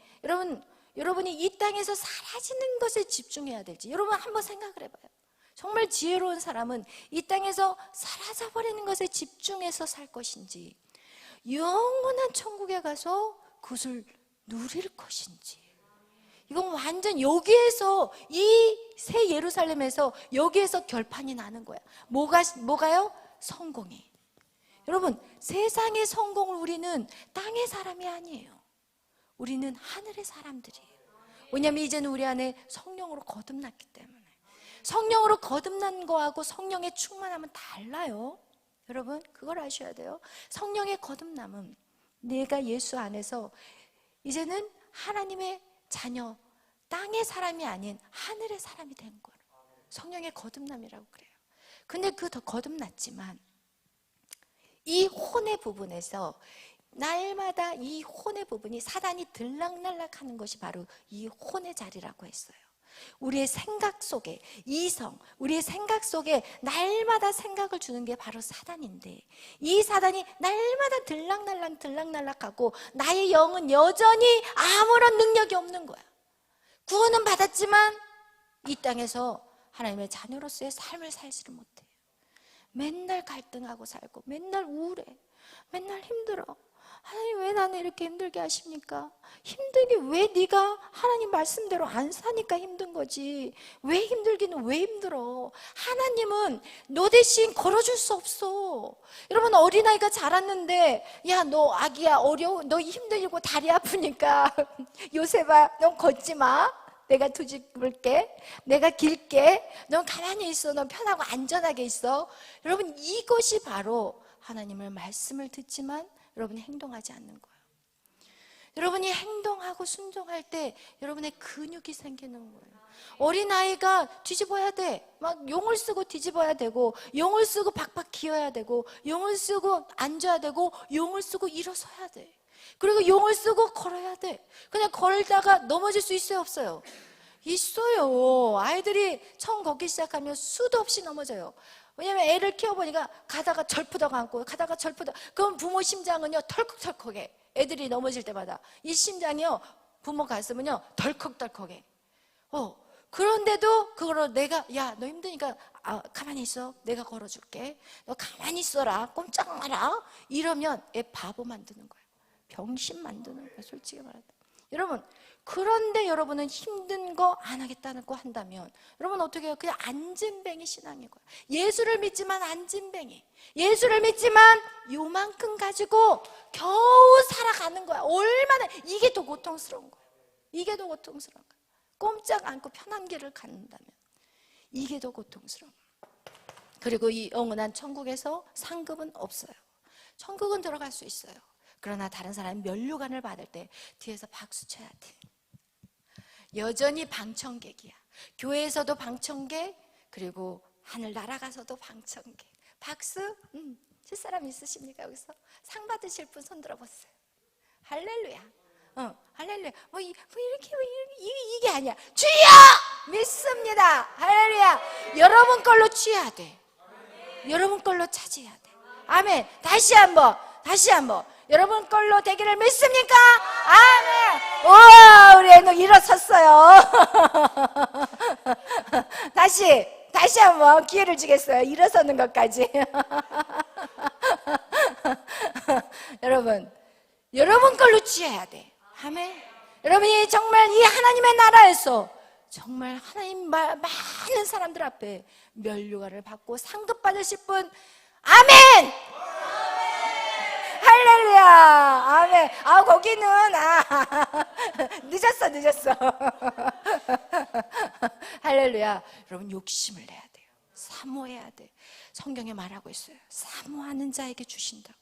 여러분이 이 땅에서 사라지는 것에 집중해야 될지 여러분 한번 생각을 해봐요. 정말 지혜로운 사람은 이 땅에서 사라져버리는 것에 집중해서 살 것인지, 영원한 천국에 가서 그것을 누릴 것인지. 이건 완전 여기에서, 이 새 예루살렘에서 여기에서 결판이 나는 거야. 뭐가요? 성공이. 여러분 세상의 성공을, 우리는 땅의 사람이 아니에요. 우리는 하늘의 사람들이에요. 왜냐하면 이제는 우리 안에 성령으로 거듭났기 때문에. 성령으로 거듭난 거하고 성령의 충만함은 달라요. 여러분 그걸 아셔야 돼요. 성령의 거듭남은 내가 예수 안에서 이제는 하나님의 자녀, 땅의 사람이 아닌 하늘의 사람이 된 거예요. 성령의 거듭남이라고 그래요. 근데 그 더 거듭났지만 이 혼의 부분에서 날마다 이 혼의 부분이 사단이 들락날락하는 것이 바로 이 혼의 자리라고 했어요. 우리의 생각 속에, 이성, 우리의 생각 속에 날마다 생각을 주는 게 바로 사단인데, 이 사단이 날마다 들락날락하고 나의 영은 여전히 아무런 능력이 없는 거야. 구원은 받았지만 이 땅에서 하나님의 자녀로서의 삶을 살지를 못해요. 맨날 갈등하고 살고 맨날 우울해, 맨날 힘들어. 하나님 왜 나는 이렇게 힘들게 하십니까? 힘들게 왜 네가 하나님 말씀대로 안 사니까 힘든 거지. 왜 힘들기는 왜 힘들어? 하나님은 너 대신 걸어줄 수 없어. 여러분 어린아이가 자랐는데, 야 너 아기야 어려워, 너 힘들고 다리 아프니까 요셉아 넌 걷지 마, 내가 뒤집을게, 내가 길게, 넌 가만히 있어, 넌 편하고 안전하게 있어. 여러분 이것이 바로 하나님의 말씀을 듣지만 여러분이 행동하지 않는 거예요. 여러분이 행동하고 순종할 때 여러분의 근육이 생기는 거예요. 어린아이가 뒤집어야 돼. 막 용을 쓰고 뒤집어야 되고, 용을 쓰고 박박 기어야 되고, 용을 쓰고 앉아야 되고, 용을 쓰고 일어서야 돼. 그리고 용을 쓰고 걸어야 돼. 그냥 걸다가 넘어질 수 있어요, 없어요? 있어요. 아이들이 처음 걷기 시작하면 수도 없이 넘어져요. 왜냐면 애를 키워보니까 가다가 절푸덕 앉고 가다가 절푸덕. 그럼 부모 심장은요 털컥털컥해. 애들이 넘어질 때마다 이 심장이요 부모 가슴은요 덜컥덜컥해. 그런데도 그거로 내가 야 너 힘드니까 가만히 있어, 내가 걸어줄게, 너 가만히 있어라, 꼼짝 마라, 이러면 애 바보 만드는 거예요. 병신 만드는 거예요, 솔직히 말하면. 여러분, 그런데 여러분은 힘든 거 안 하겠다는 거 한다면 여러분 어떻게 해요? 그냥 안진뱅이 신앙인 거예요. 예수를 믿지만 안진뱅이, 예수를 믿지만 요만큼 가지고 겨우 살아가는 거야. 얼마나 이게 더 고통스러운 거예요. 이게 더 고통스러운 거예요. 꼼짝 않고 편한 길을 갖는다면 이게 더 고통스러워. 그리고 이 영원한 천국에서 상급은 없어요. 천국은 들어갈 수 있어요. 그러나 다른 사람이 면류관을 받을 때 뒤에서 박수 쳐야 돼. 여전히 방청객이야. 교회에서도 방청객, 그리고 하늘 날아가서도 방청객. 박수? 칠사람 있으십니까? 여기서 상 받으실 분 손 들어보세요. 할렐루야. 할렐루야. 이게 아니야. 주여! 믿습니다. 할렐루야. 여러분 걸로 취해야 돼. 여러분 걸로 차지해야 돼. 아멘. 다시 한번. 여러분 걸로 되기를 믿습니까? 아멘. 우와, 우리 애는 일어섰어요. 다시 한번 기회를 주겠어요. 일어서는 것까지. 여러분 걸로 취해야 돼. 아멘. 여러분이 정말 이 하나님의 나라에서 정말 하나님 많은 사람들 앞에 면류관을 받고 상급 받으실 분, 아멘. 할렐루야. 아멘. 거기는 늦었어. 할렐루야. 여러분 욕심을 내야 돼요. 사모해야 돼. 성경에 말하고 있어요. 사모하는 자에게 주신다고.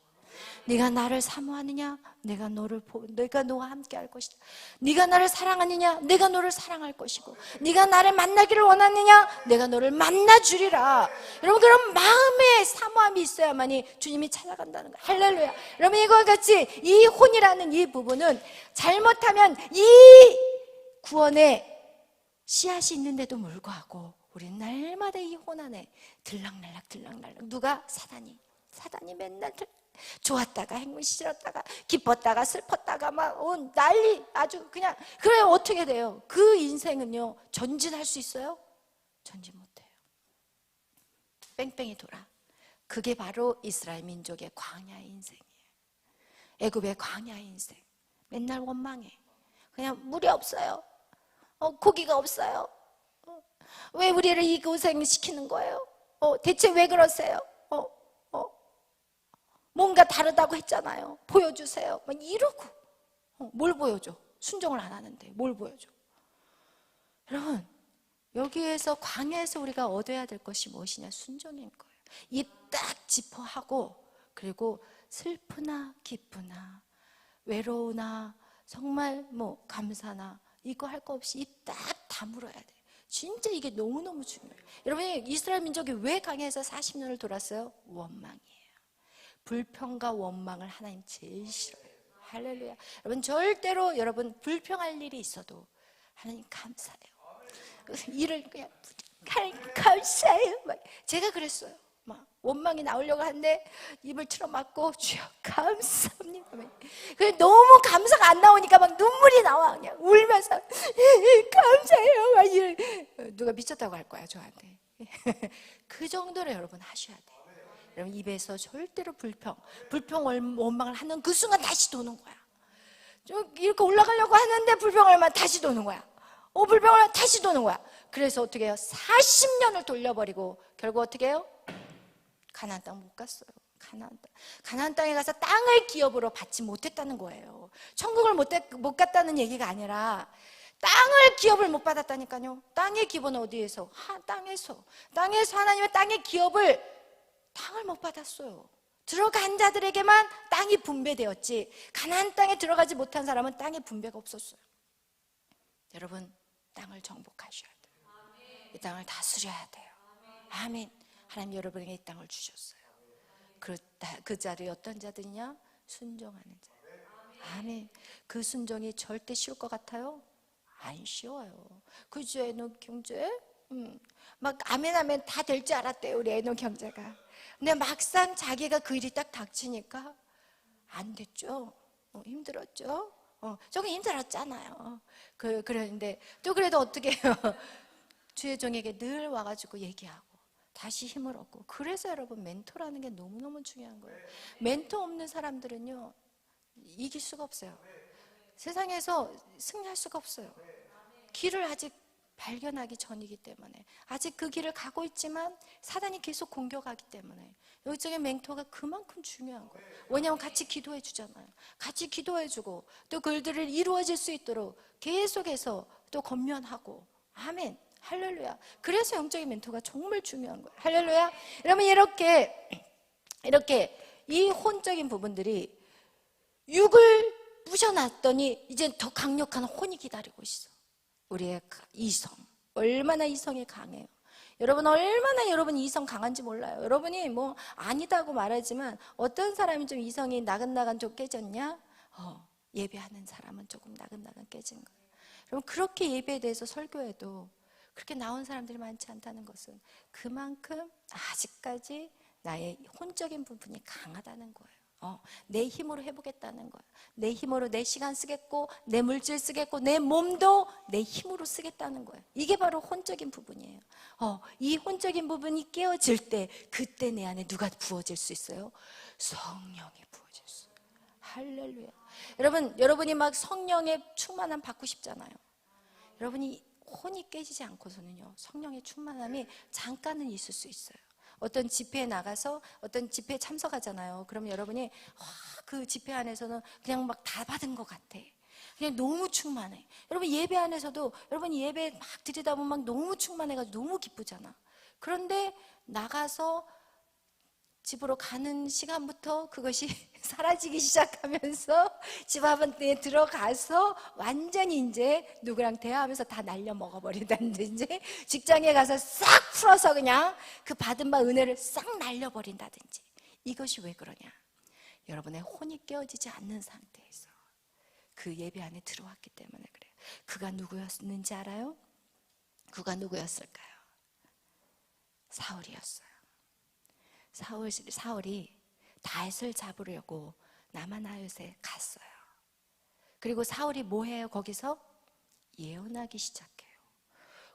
네가 나를 사모하느냐? 내가 너와 함께 할 것이다. 네가 나를 사랑하느냐? 내가 너를 사랑할 것이고, 네가 나를 만나기를 원하느냐? 내가 너를 만나주리라. 여러분, 그런 마음의 사모함이 있어야만이 주님이 찾아간다는 거예요. 할렐루야. 여러분, 이거와 같이 이 혼이라는 이 부분은 잘못하면 이 구원에 씨앗이 있는데도 불구하고 우리는 날마다 이 혼 안에 들락날락 누가? 사단이 맨날 좋았다가 행운 싫었다가 기뻤다가 슬펐다가 막 난리, 아주 그냥. 그래 어떻게 돼요? 그 인생은요 전진할 수 있어요? 전진 못해요. 뺑뺑이 돌아. 그게 바로 이스라엘 민족의 광야의 인생이에요. 애굽의 광야의 인생. 맨날 원망해. 그냥 물이 없어요. 고기가 없어요. 왜 우리를 이 고생 시키는 거예요? 대체 왜 그러세요? 뭔가 다르다고 했잖아요. 보여주세요. 막 이러고. 뭘 보여줘? 순종을 안 하는데 뭘 보여줘? 여러분, 여기에서 광야에서 우리가 얻어야 될 것이 무엇이냐? 순종인 거예요. 입 딱 짚어하고, 그리고 슬프나 기쁘나 외로우나 정말 감사나 이거 할 거 없이 입 딱 다물어야 돼. 진짜 이게 너무너무 중요해요. 여러분이 이스라엘 민족이 왜 광야에서 40년을 돌았어요? 원망이에요. 불평과 원망을 하나님 제일 싫어요. 할렐루야. 여러분, 절대로 여러분 불평할 일이 있어도 하나님 감사해요. 일을 그냥 감사해요. 제가 그랬어요. 막 원망이 나오려고 하는데 입을 틀어막고 주여 감사합니다. 너무 감사가 안 나오니까 막 눈물이 나와. 그냥 울면서 감사해요. 막 누가 미쳤다고 할 거야 저한테. 그 정도로 여러분 하셔야 돼요. 여러분, 입에서 절대로 불평 원망을 하는 그 순간 다시 도는 거야. 이렇게 올라가려고 하는데 불평을 하면 다시 도는 거야. 불평을 하면 다시 도는 거야. 그래서 어떻게 해요? 40년을 돌려버리고 결국 어떻게 해요? 가나안 땅 못 갔어요. 가나안 땅에 가서 땅을 기업으로 받지 못했다는 거예요. 천국을 못 갔다는 얘기가 아니라 땅을 기업을 못 받았다니까요. 땅의 기업은 어디에서? 땅에서 하나님의 땅의 기업을 땅을 못 받았어요. 들어간 자들에게만 땅이 분배되었지 가나안 땅에 들어가지 못한 사람은 땅의 분배가 없었어요. 여러분, 땅을 정복하셔야 돼요. 이 땅을 다스려야 돼요. 아멘. 하나님 여러분에게 이 땅을 주셨어요. 그 자들이 어떤 자들이냐? 순종하는 자. 아멘. 그 순종이 절대 쉬울 것 같아요? 안 쉬워요. 그죠, 에녹 형제? 막 아멘 하면 다 될 줄 알았대요, 우리 에녹 형제가. 근데 막상 자기가 그 일이 딱 닥치니까 안 됐죠. 힘들었죠. 조금 힘들었잖아요. 그랬는데 또 그래도 어떻게 해요? 주의 종에게 늘 와가지고 얘기하고 다시 힘을 얻고. 그래서 여러분, 멘토라는 게 너무너무 중요한 거예요. 멘토 없는 사람들은요, 이길 수가 없어요. 세상에서 승리할 수가 없어요. 길을 아직 발견하기 전이기 때문에, 아직 그 길을 가고 있지만 사단이 계속 공격하기 때문에 여기저기 멘토가 그만큼 중요한 거예요. 왜냐하면 같이 기도해 주잖아요. 같이 기도해 주고 또 그 일들을 이루어질 수 있도록 계속해서 또 권면하고. 아멘, 할렐루야. 그래서 영적인 멘토가 정말 중요한 거예요. 할렐루야. 여러분, 이렇게 이 혼적인 부분들이 육을 부셔놨더니 이제 더 강력한 혼이 기다리고 있어. 우리의 이성, 얼마나 이성이 강해요. 여러분, 얼마나 여러분이 이성 강한지 몰라요. 여러분이 뭐 아니다고 말하지만 어떤 사람이 좀 이성이 나긋나긋 좀 깨졌냐? 예배하는 사람은 조금 나긋나긋 깨진 거예요. 여러분, 그렇게 예배에 대해서 설교해도 그렇게 나온 사람들이 많지 않다는 것은 그만큼 아직까지 나의 혼적인 부분이 강하다는 거예요. 내 힘으로 해보겠다는 거야. 내 힘으로 내 시간 쓰겠고, 내 물질 쓰겠고, 내 몸도 내 힘으로 쓰겠다는 거야. 이게 바로 혼적인 부분이에요. 이 혼적인 부분이 깨어질 때, 그때 내 안에 누가 부어질 수 있어요? 성령이 부어질 수 있어요. 할렐루야. 여러분이 막 성령의 충만함 받고 싶잖아요. 여러분이 혼이 깨지지 않고서는요, 성령의 충만함이 잠깐은 있을 수 있어요. 어떤 집회에 나가서 어떤 집회에 참석하잖아요. 그러면 여러분이 그 집회 안에서는 그냥 막 다 받은 것 같아. 그냥 너무 충만해. 여러분, 예배 안에서도 여러분이 예배 막 드리다 보면 막 너무 충만해가지고 너무 기쁘잖아. 그런데 나가서 집으로 가는 시간부터 그것이 사라지기 시작하면서 집 앞에 들어가서 완전히 이제 누구랑 대화하면서 다 날려 먹어버린다든지, 직장에 가서 싹 풀어서 그냥 그 받은 바 은혜를 싹 날려버린다든지. 이것이 왜 그러냐? 여러분의 혼이 깨어지지 않는 상태에서 그 예배 안에 들어왔기 때문에 그래요. 그가 누구였는지 알아요? 그가 누구였을까요? 사울이었어요. 사울이 다윗을 잡으려고 나마나웃에 갔어요. 그리고 사울이 뭐 해요? 거기서 예언하기 시작해요.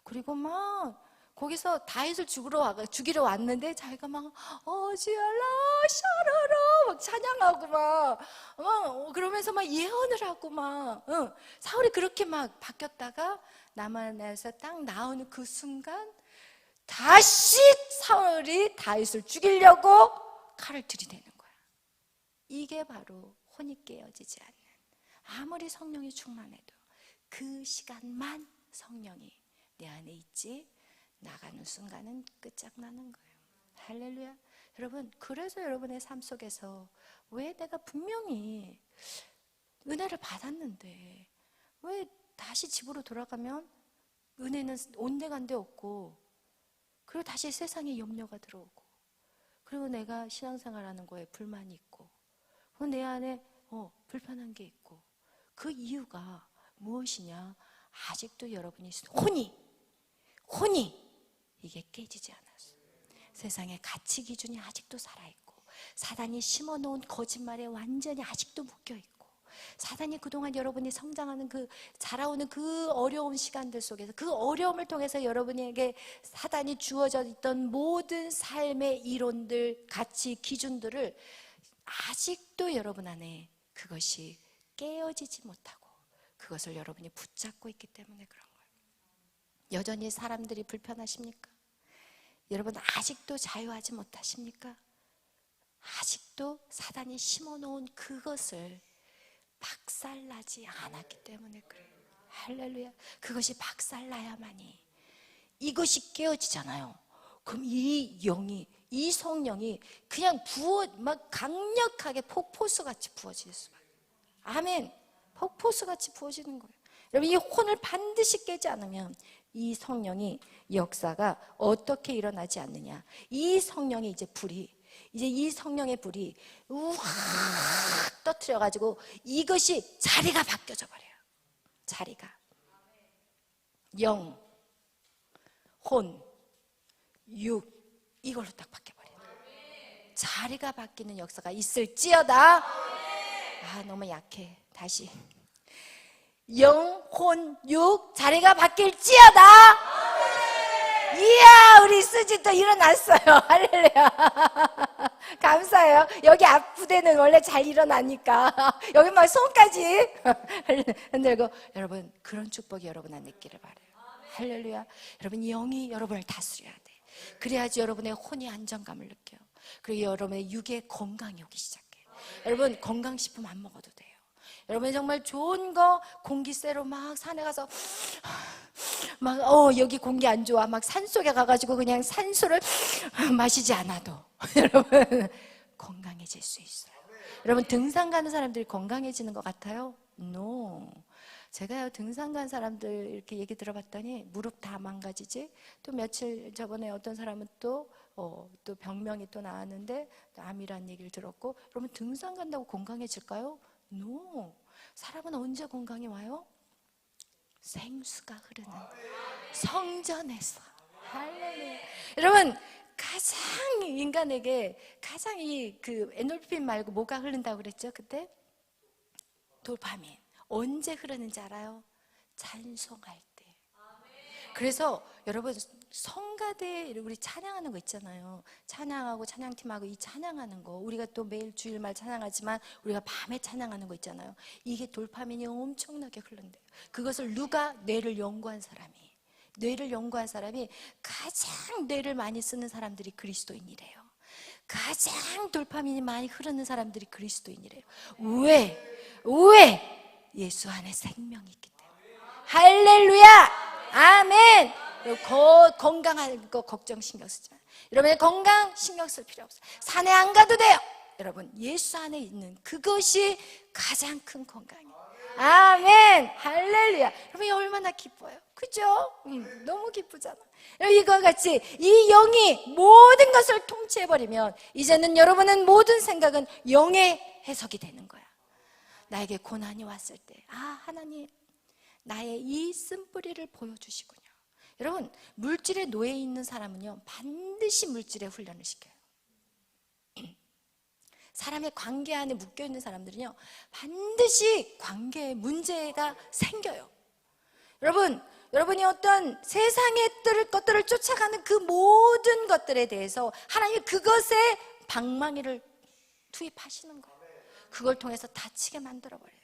그리고 막 거기서 다윗을 죽이러 왔는데 자기가 막 어지알라 샤라라 막 찬양하고 막 그러면서 막 예언을 하고 막 사울이 그렇게 막 바뀌었다가 나마나웃에서 딱 나오는 그 순간 다시 사울이 다윗을 죽이려고 칼을 들이대는 거야. 이게 바로 혼이 깨어지지 않는, 아무리 성령이 충만해도 그 시간만 성령이 내 안에 있지 나가는 순간은 끝장나는 거예요. 할렐루야. 여러분, 그래서 여러분의 삶 속에서 왜 내가 분명히 은혜를 받았는데 왜 다시 집으로 돌아가면 은혜는 온데간데 없고, 그리고 다시 세상에 염려가 들어오고, 그리고 내가 신앙생활하는 거에 불만이 있고, 그리고 내 안에 불편한 게 있고, 그 이유가 무엇이냐? 아직도 여러분이 혼이 이게 깨지지 않았어요. 세상의 가치 기준이 아직도 살아있고, 사단이 심어놓은 거짓말에 완전히 아직도 묶여있고, 사단이 그동안 여러분이 성장하는 자라오는 그 어려운 시간들 속에서, 그 어려움을 통해서 여러분에게 사단이 주어져 있던 모든 삶의 이론들, 가치, 기준들을 아직도 여러분 안에 그것이 깨어지지 못하고 그것을 여러분이 붙잡고 있기 때문에 그런 거예요. 여전히 사람들이 불편하십니까? 여러분, 아직도 자유하지 못하십니까? 아직도 사단이 심어놓은 그것을 박살나지 않았기 때문에 그래요. 할렐루야. 그것이 박살나야만이 이것이 깨어지잖아요. 그럼 이 영이, 이 성령이 그냥 막 강력하게 폭포수같이 부어질 수밖에. 아멘. 폭포수같이 부어지는 거예요. 여러분, 이 혼을 반드시 깨지 않으면 이 성령이 역사가 어떻게 일어나지 않느냐? 이 성령이 이제 불이 이제 이 성령의 불이 우확 떠트려가지고 이것이 자리가 바뀌어져 버려요. 자리가 영, 혼, 육 이걸로 딱 바뀌어버려요. 자리가 바뀌는 역사가 있을지어다. 아, 너무 약해. 다시 영, 혼, 육 자리가 바뀔지어다. 이야, 우리 수지 또 일어났어요. 할렐루야. 감사해요. 여기 앞 부대는 원래 잘 일어나니까 여기 막 손까지 흔들고, 여러분 그런 축복이 여러분한테 있기를 바라요. 할렐루야. 여러분 영이 여러분을 다스려야 돼. 그래야지 여러분의 혼이 안정감을 느껴요. 그리고 여러분의 육의 건강이 오기 시작해요. 여러분 건강식품 안 먹어도 돼요. 여러분 정말 좋은 거 공기 쐬러 막 산에 가서 막 여기 공기 안 좋아 막 산속에 가가지고 그냥 산소를 마시지 않아도 여러분 건강해질 수 있어요. 여러분 등산 가는 사람들이 건강해지는 것 같아요? No. 제가요 등산 간 사람들 이렇게 얘기 들어봤더니 무릎 다 망가지지, 또 며칠 저번에 어떤 사람은 또 병명이 또 나왔는데 또 암이라는 얘기를 들었고, 여러분 등산 간다고 건강해질까요? No. 사람은 언제 건강이 와요? 생수가 흐르는 성전에서. 할렐루야. 여러분 가장 인간에게 가장 그 엔돌핀 말고 뭐가 흐른다고 그랬죠 그때? 도파민. 언제 흐르는지 알아요? 찬송할 때. 그래서 여러분 성가대 우리 찬양하는 거 있잖아요. 찬양하고 찬양팀하고 이 찬양하는 거, 우리가 또 매일 주일말 찬양하지만 우리가 밤에 찬양하는 거 있잖아요. 이게 돌파민이 엄청나게 흐른대요. 그것을 누가? 뇌를 연구한 사람이 가장 뇌를 많이 쓰는 사람들이 그리스도인이래요. 가장 돌파민이 많이 흐르는 사람들이 그리스도인이래요. 왜? 예수 안에 생명이 있기 때문에. 할렐루야. 아멘. 건강한 거 걱정 신경 쓰지 마요. 여러분의 건강 신경 쓸 필요 없어요. 산에 안 가도 돼요. 여러분 예수 안에 있는 그것이 가장 큰 건강이에요. 아멘. 할렐루야. 여러분이 얼마나 기뻐요. 그죠? 너무 기쁘잖아. 이거 같이 이 영이 모든 것을 통치해버리면 이제는 여러분은 모든 생각은 영의 해석이 되는 거야. 나에게 고난이 왔을 때, 하나님 나의 이 쓴뿌리를 보여주시군요. 여러분 물질에 놓여 있는 사람은요 반드시 물질에 훈련을 시켜요. 사람의 관계 안에 묶여 있는 사람들은요 반드시 관계에 문제가 생겨요. 여러분이 어떤 세상의 것들을 쫓아가는 그 모든 것들에 대해서 하나님이 그것에 방망이를 투입하시는 거예요. 그걸 통해서 다치게 만들어버려요.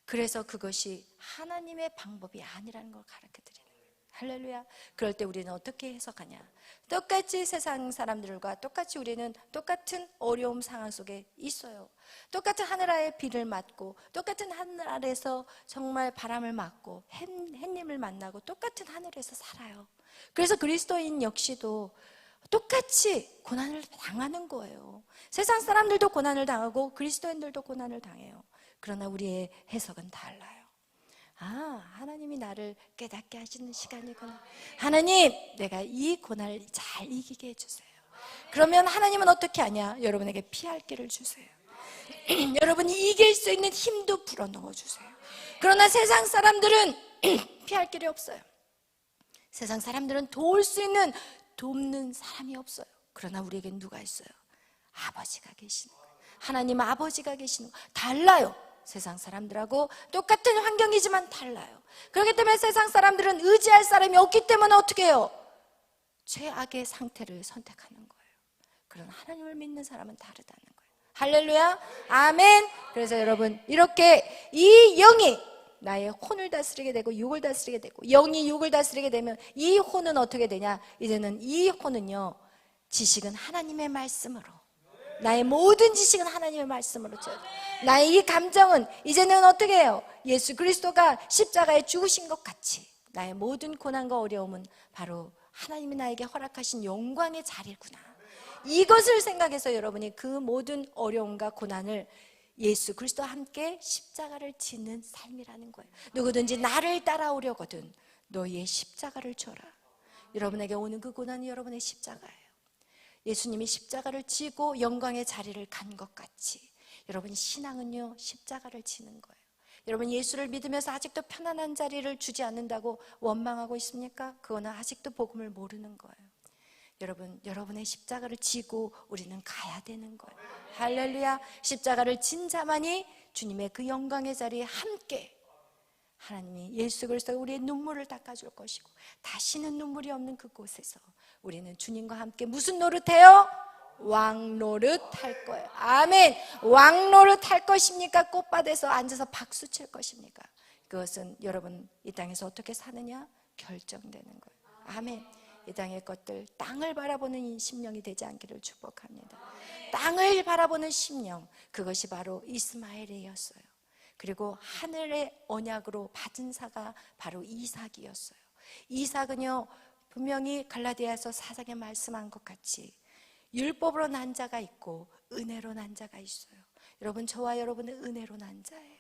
그래서 그것이 하나님의 방법이 아니라는 걸 가르쳐드리는 거예요. 할렐루야. 그럴 때 우리는 어떻게 해석하냐? 똑같이 세상 사람들과 똑같이 우리는 똑같은 어려움 상황 속에 있어요. 똑같은 하늘 아래 비를 맞고, 똑같은 하늘 아래서 정말 바람을 맞고 햇님을 만나고 똑같은 하늘에서 살아요. 그래서 그리스도인 역시도 똑같이 고난을 당하는 거예요. 세상 사람들도 고난을 당하고 그리스도인들도 고난을 당해요. 그러나 우리의 해석은 달라요. 하나님이 나를 깨닫게 하시는 시간이구나. 하나님, 내가 이 고난을 잘 이기게 해주세요. 그러면 하나님은 어떻게 하냐? 여러분에게 피할 길을 주세요. 여러분이 이길 수 있는 힘도 불어넣어 주세요. 그러나 세상 사람들은 피할 길이 없어요. 세상 사람들은 도울 수 있는, 돕는 사람이 없어요. 그러나 우리에겐 누가 있어요? 아버지가 계시는 거예요. 하나님 아버지가 계시는 거예요. 달라요. 세상 사람들하고 똑같은 환경이지만 달라요. 그렇기 때문에 세상 사람들은 의지할 사람이 없기 때문에 어떻게 해요? 최악의 상태를 선택하는 거예요. 그러나 하나님을 믿는 사람은 다르다는 거예요. 할렐루야. 아멘. 그래서 여러분 이렇게 이 영이 나의 혼을 다스리게 되고 육을 다스리게 되고, 영이 육을 다스리게 되면 이 혼은 어떻게 되냐? 이제는 이 혼은요 지식은 하나님의 말씀으로, 나의 모든 지식은 하나님의 말씀으로 줘요. 나의 이 감정은 이제는 어떻게 해요? 예수 그리스도가 십자가에 죽으신 것 같이 나의 모든 고난과 어려움은 바로 하나님이 나에게 허락하신 영광의 자리구나. 이것을 생각해서 여러분이 그 모든 어려움과 고난을 예수 그리스도와 함께 십자가를 지는 삶이라는 거예요. 누구든지 나를 예수님이 십자가를 지고 영광의 자리를 간 것 같이 여러분 신앙은요 십자가를 지는 거예요. 여러분 예수를 믿으면서 아직도 편안한 자리를 주지 않는다고 원망하고 있습니까? 그거는 아직도 복음을 모르는 거예요. 여러분, 여러분의 십자가를 지고 우리는 가야 되는 거예요. 할렐루야. 십자가를 진 자만이 주님의 그 영광의 자리에 함께 하나님이 예수 그리스도가 우리의 눈물을 닦아줄 것이고 다시는 눈물이 없는 그곳에서 우리는 주님과 함께 무슨 노릇해요? 왕노릇 할 거예요. 아멘. 왕노릇 할 것입니까? 꽃밭에서 앉아서 박수 칠 것입니까? 그것은 여러분 이 땅에서 어떻게 사느냐 결정되는 거예요. 아멘. 이 땅의 것들, 땅을 바라보는 이 심령이 되지 않기를 축복합니다. 땅을 바라보는 심령, 그것이 바로 이스마엘이었어요. 그리고 하늘의 언약으로 받은 자가 바로 이삭이었어요. 이삭은요 분명히 갈라디아서 4장에 말씀한 것 같이 율법으로 난 자가 있고 은혜로 난 자가 있어요. 여러분 저와 여러분은 은혜로 난 자예요.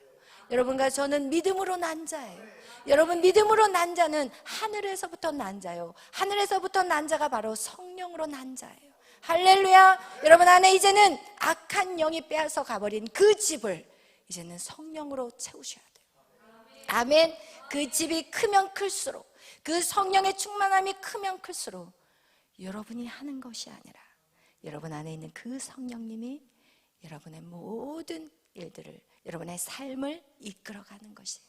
여러분과 저는 믿음으로 난 자예요. 여러분 믿음으로 난 자는 하늘에서부터 난 자요. 하늘에서부터 난 자가 바로 성령으로 난 자예요. 할렐루야. 여러분 안에 이제는 악한 영이 빼앗아 가버린 그 집을 이제는 성령으로 채우셔야 돼요. 아멘. 그 집이 크면 클수록 그 성령의 충만함이 크면 클수록 여러분이 하는 것이 아니라 여러분 안에 있는 그 성령님이 여러분의 모든 일들을 여러분의 삶을 이끌어가는 것이에요.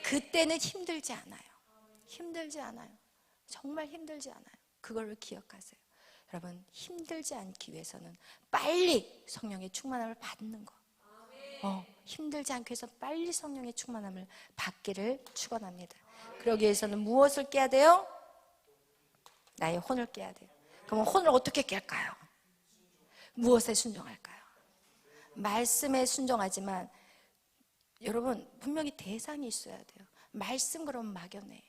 그때는 힘들지 않아요. 힘들지 않아요. 정말 힘들지 않아요. 그걸 기억하세요. 여러분 힘들지 않기 위해서는 빨리 성령의 충만함을 받는 거. 힘들지 않기 위해서 빨리 성령의 충만함을 받기를 축원합니다. 그러기 위해서는 무엇을 깨야 돼요? 나의 혼을 깨야 돼요. 그럼 혼을 어떻게 깰까요? 무엇에 순종할까요? 말씀에 순종하지만 여러분 분명히 대상이 있어야 돼요. 말씀 그러면 막연해.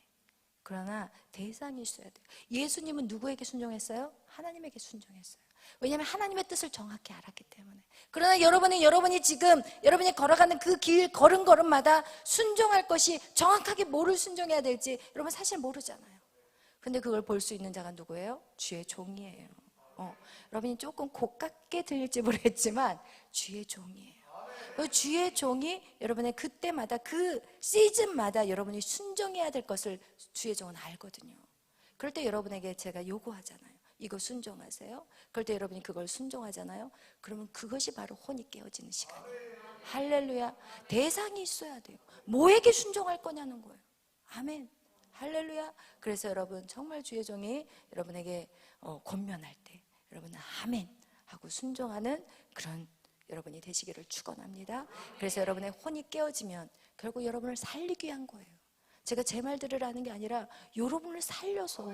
그러나 대상이 있어야 돼요. 예수님은 누구에게 순종했어요? 하나님에게 순종했어요. 왜냐하면 하나님의 뜻을 정확히 알았기 때문에. 그러나 여러분이 지금 여러분이 걸어가는 그 길 걸음걸음마다 순종할 것이 정확하게 뭐를 순종해야 될지 여러분 사실 모르잖아요. 근데 그걸 볼 수 있는 자가 누구예요? 주의 종이에요. 여러분이 조금 고깝게 들릴지 모르겠지만 주의 종이에요. 그 주의 종이 여러분의 그때마다 그 시즌마다 여러분이 순종해야 될 것을 주의 종은 알거든요. 그럴 때 여러분에게 제가 요구하잖아요. 이거 순종하세요. 그럴 때 여러분이 그걸 순종하잖아요. 그러면 그것이 바로 혼이 깨어지는 시간이에요. 할렐루야. 대상이 있어야 돼요. 뭐에게 순종할 거냐는 거예요. 아멘. 할렐루야. 그래서 여러분 정말 주의 종이 여러분에게 권면할 때 여러분은 아멘 하고 순종하는 그런 여러분이 되시기를 축원합니다. 그래서 여러분의 혼이 깨어지면 결국 여러분을 살리기 위한 거예요. 제가 제 말들을 하는 게 아니라 여러분을 살려서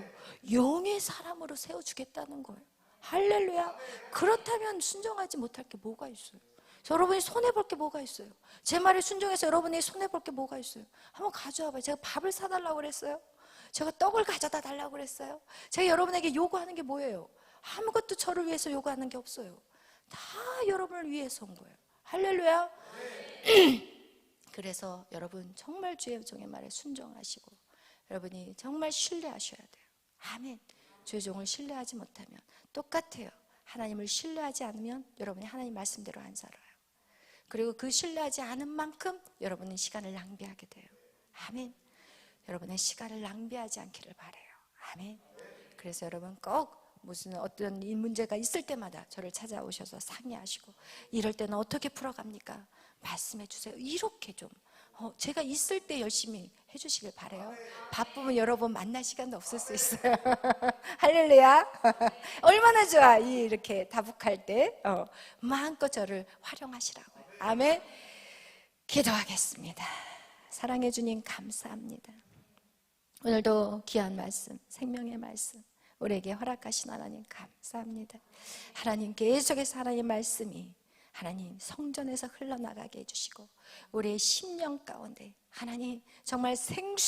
영의 사람으로 세워주겠다는 거예요. 할렐루야. 그렇다면 순종하지 못할 게 뭐가 있어요? 여러분이 손해볼 게 뭐가 있어요? 제 말에 순종해서 여러분이 손해볼 게 뭐가 있어요? 한번 가져와 봐요. 제가 밥을 사달라고 그랬어요? 제가 떡을 가져다 달라고 그랬어요? 제가 여러분에게 요구하는 게 뭐예요? 아무것도 저를 위해서 요구하는 게 없어요. 다 여러분을 위해서 온 거예요. 할렐루야. 그래서 여러분 정말 주의 종의 말에 순종하시고 여러분이 정말 신뢰하셔야 돼요. 아멘. 주의 종을 신뢰하지 못하면 똑같아요. 하나님을 신뢰하지 않으면 여러분이 하나님 말씀대로 안 살아요. 그리고 그 신뢰하지 않은 만큼 여러분은 시간을 낭비하게 돼요. 아멘. 여러분의 시간을 낭비하지 않기를 바라요. 아멘. 그래서 여러분 꼭 무슨 어떤 이 문제가 있을 때마다 저를 찾아오셔서 상의하시고 이럴 때는 어떻게 풀어갑니까? 말씀해 주세요. 이렇게 좀 제가 있을 때 열심히 해주시길 바라요. 바쁘면 여러분 만날 시간도 없을 수 있어요. 할렐루야. 얼마나 좋아. 이렇게 다복할 때 마음껏 저를 활용하시라고요. 아멘. 기도하겠습니다. 사랑해 주님 감사합니다. 오늘도 귀한 말씀, 생명의 말씀 우리에게 허락하신 하나님 감사합니다. 하나님 계속해서 하나님 말씀이 하나님 성전에서 흘러나가게 해주시고 우리의 심령 가운데 하나님 정말 생수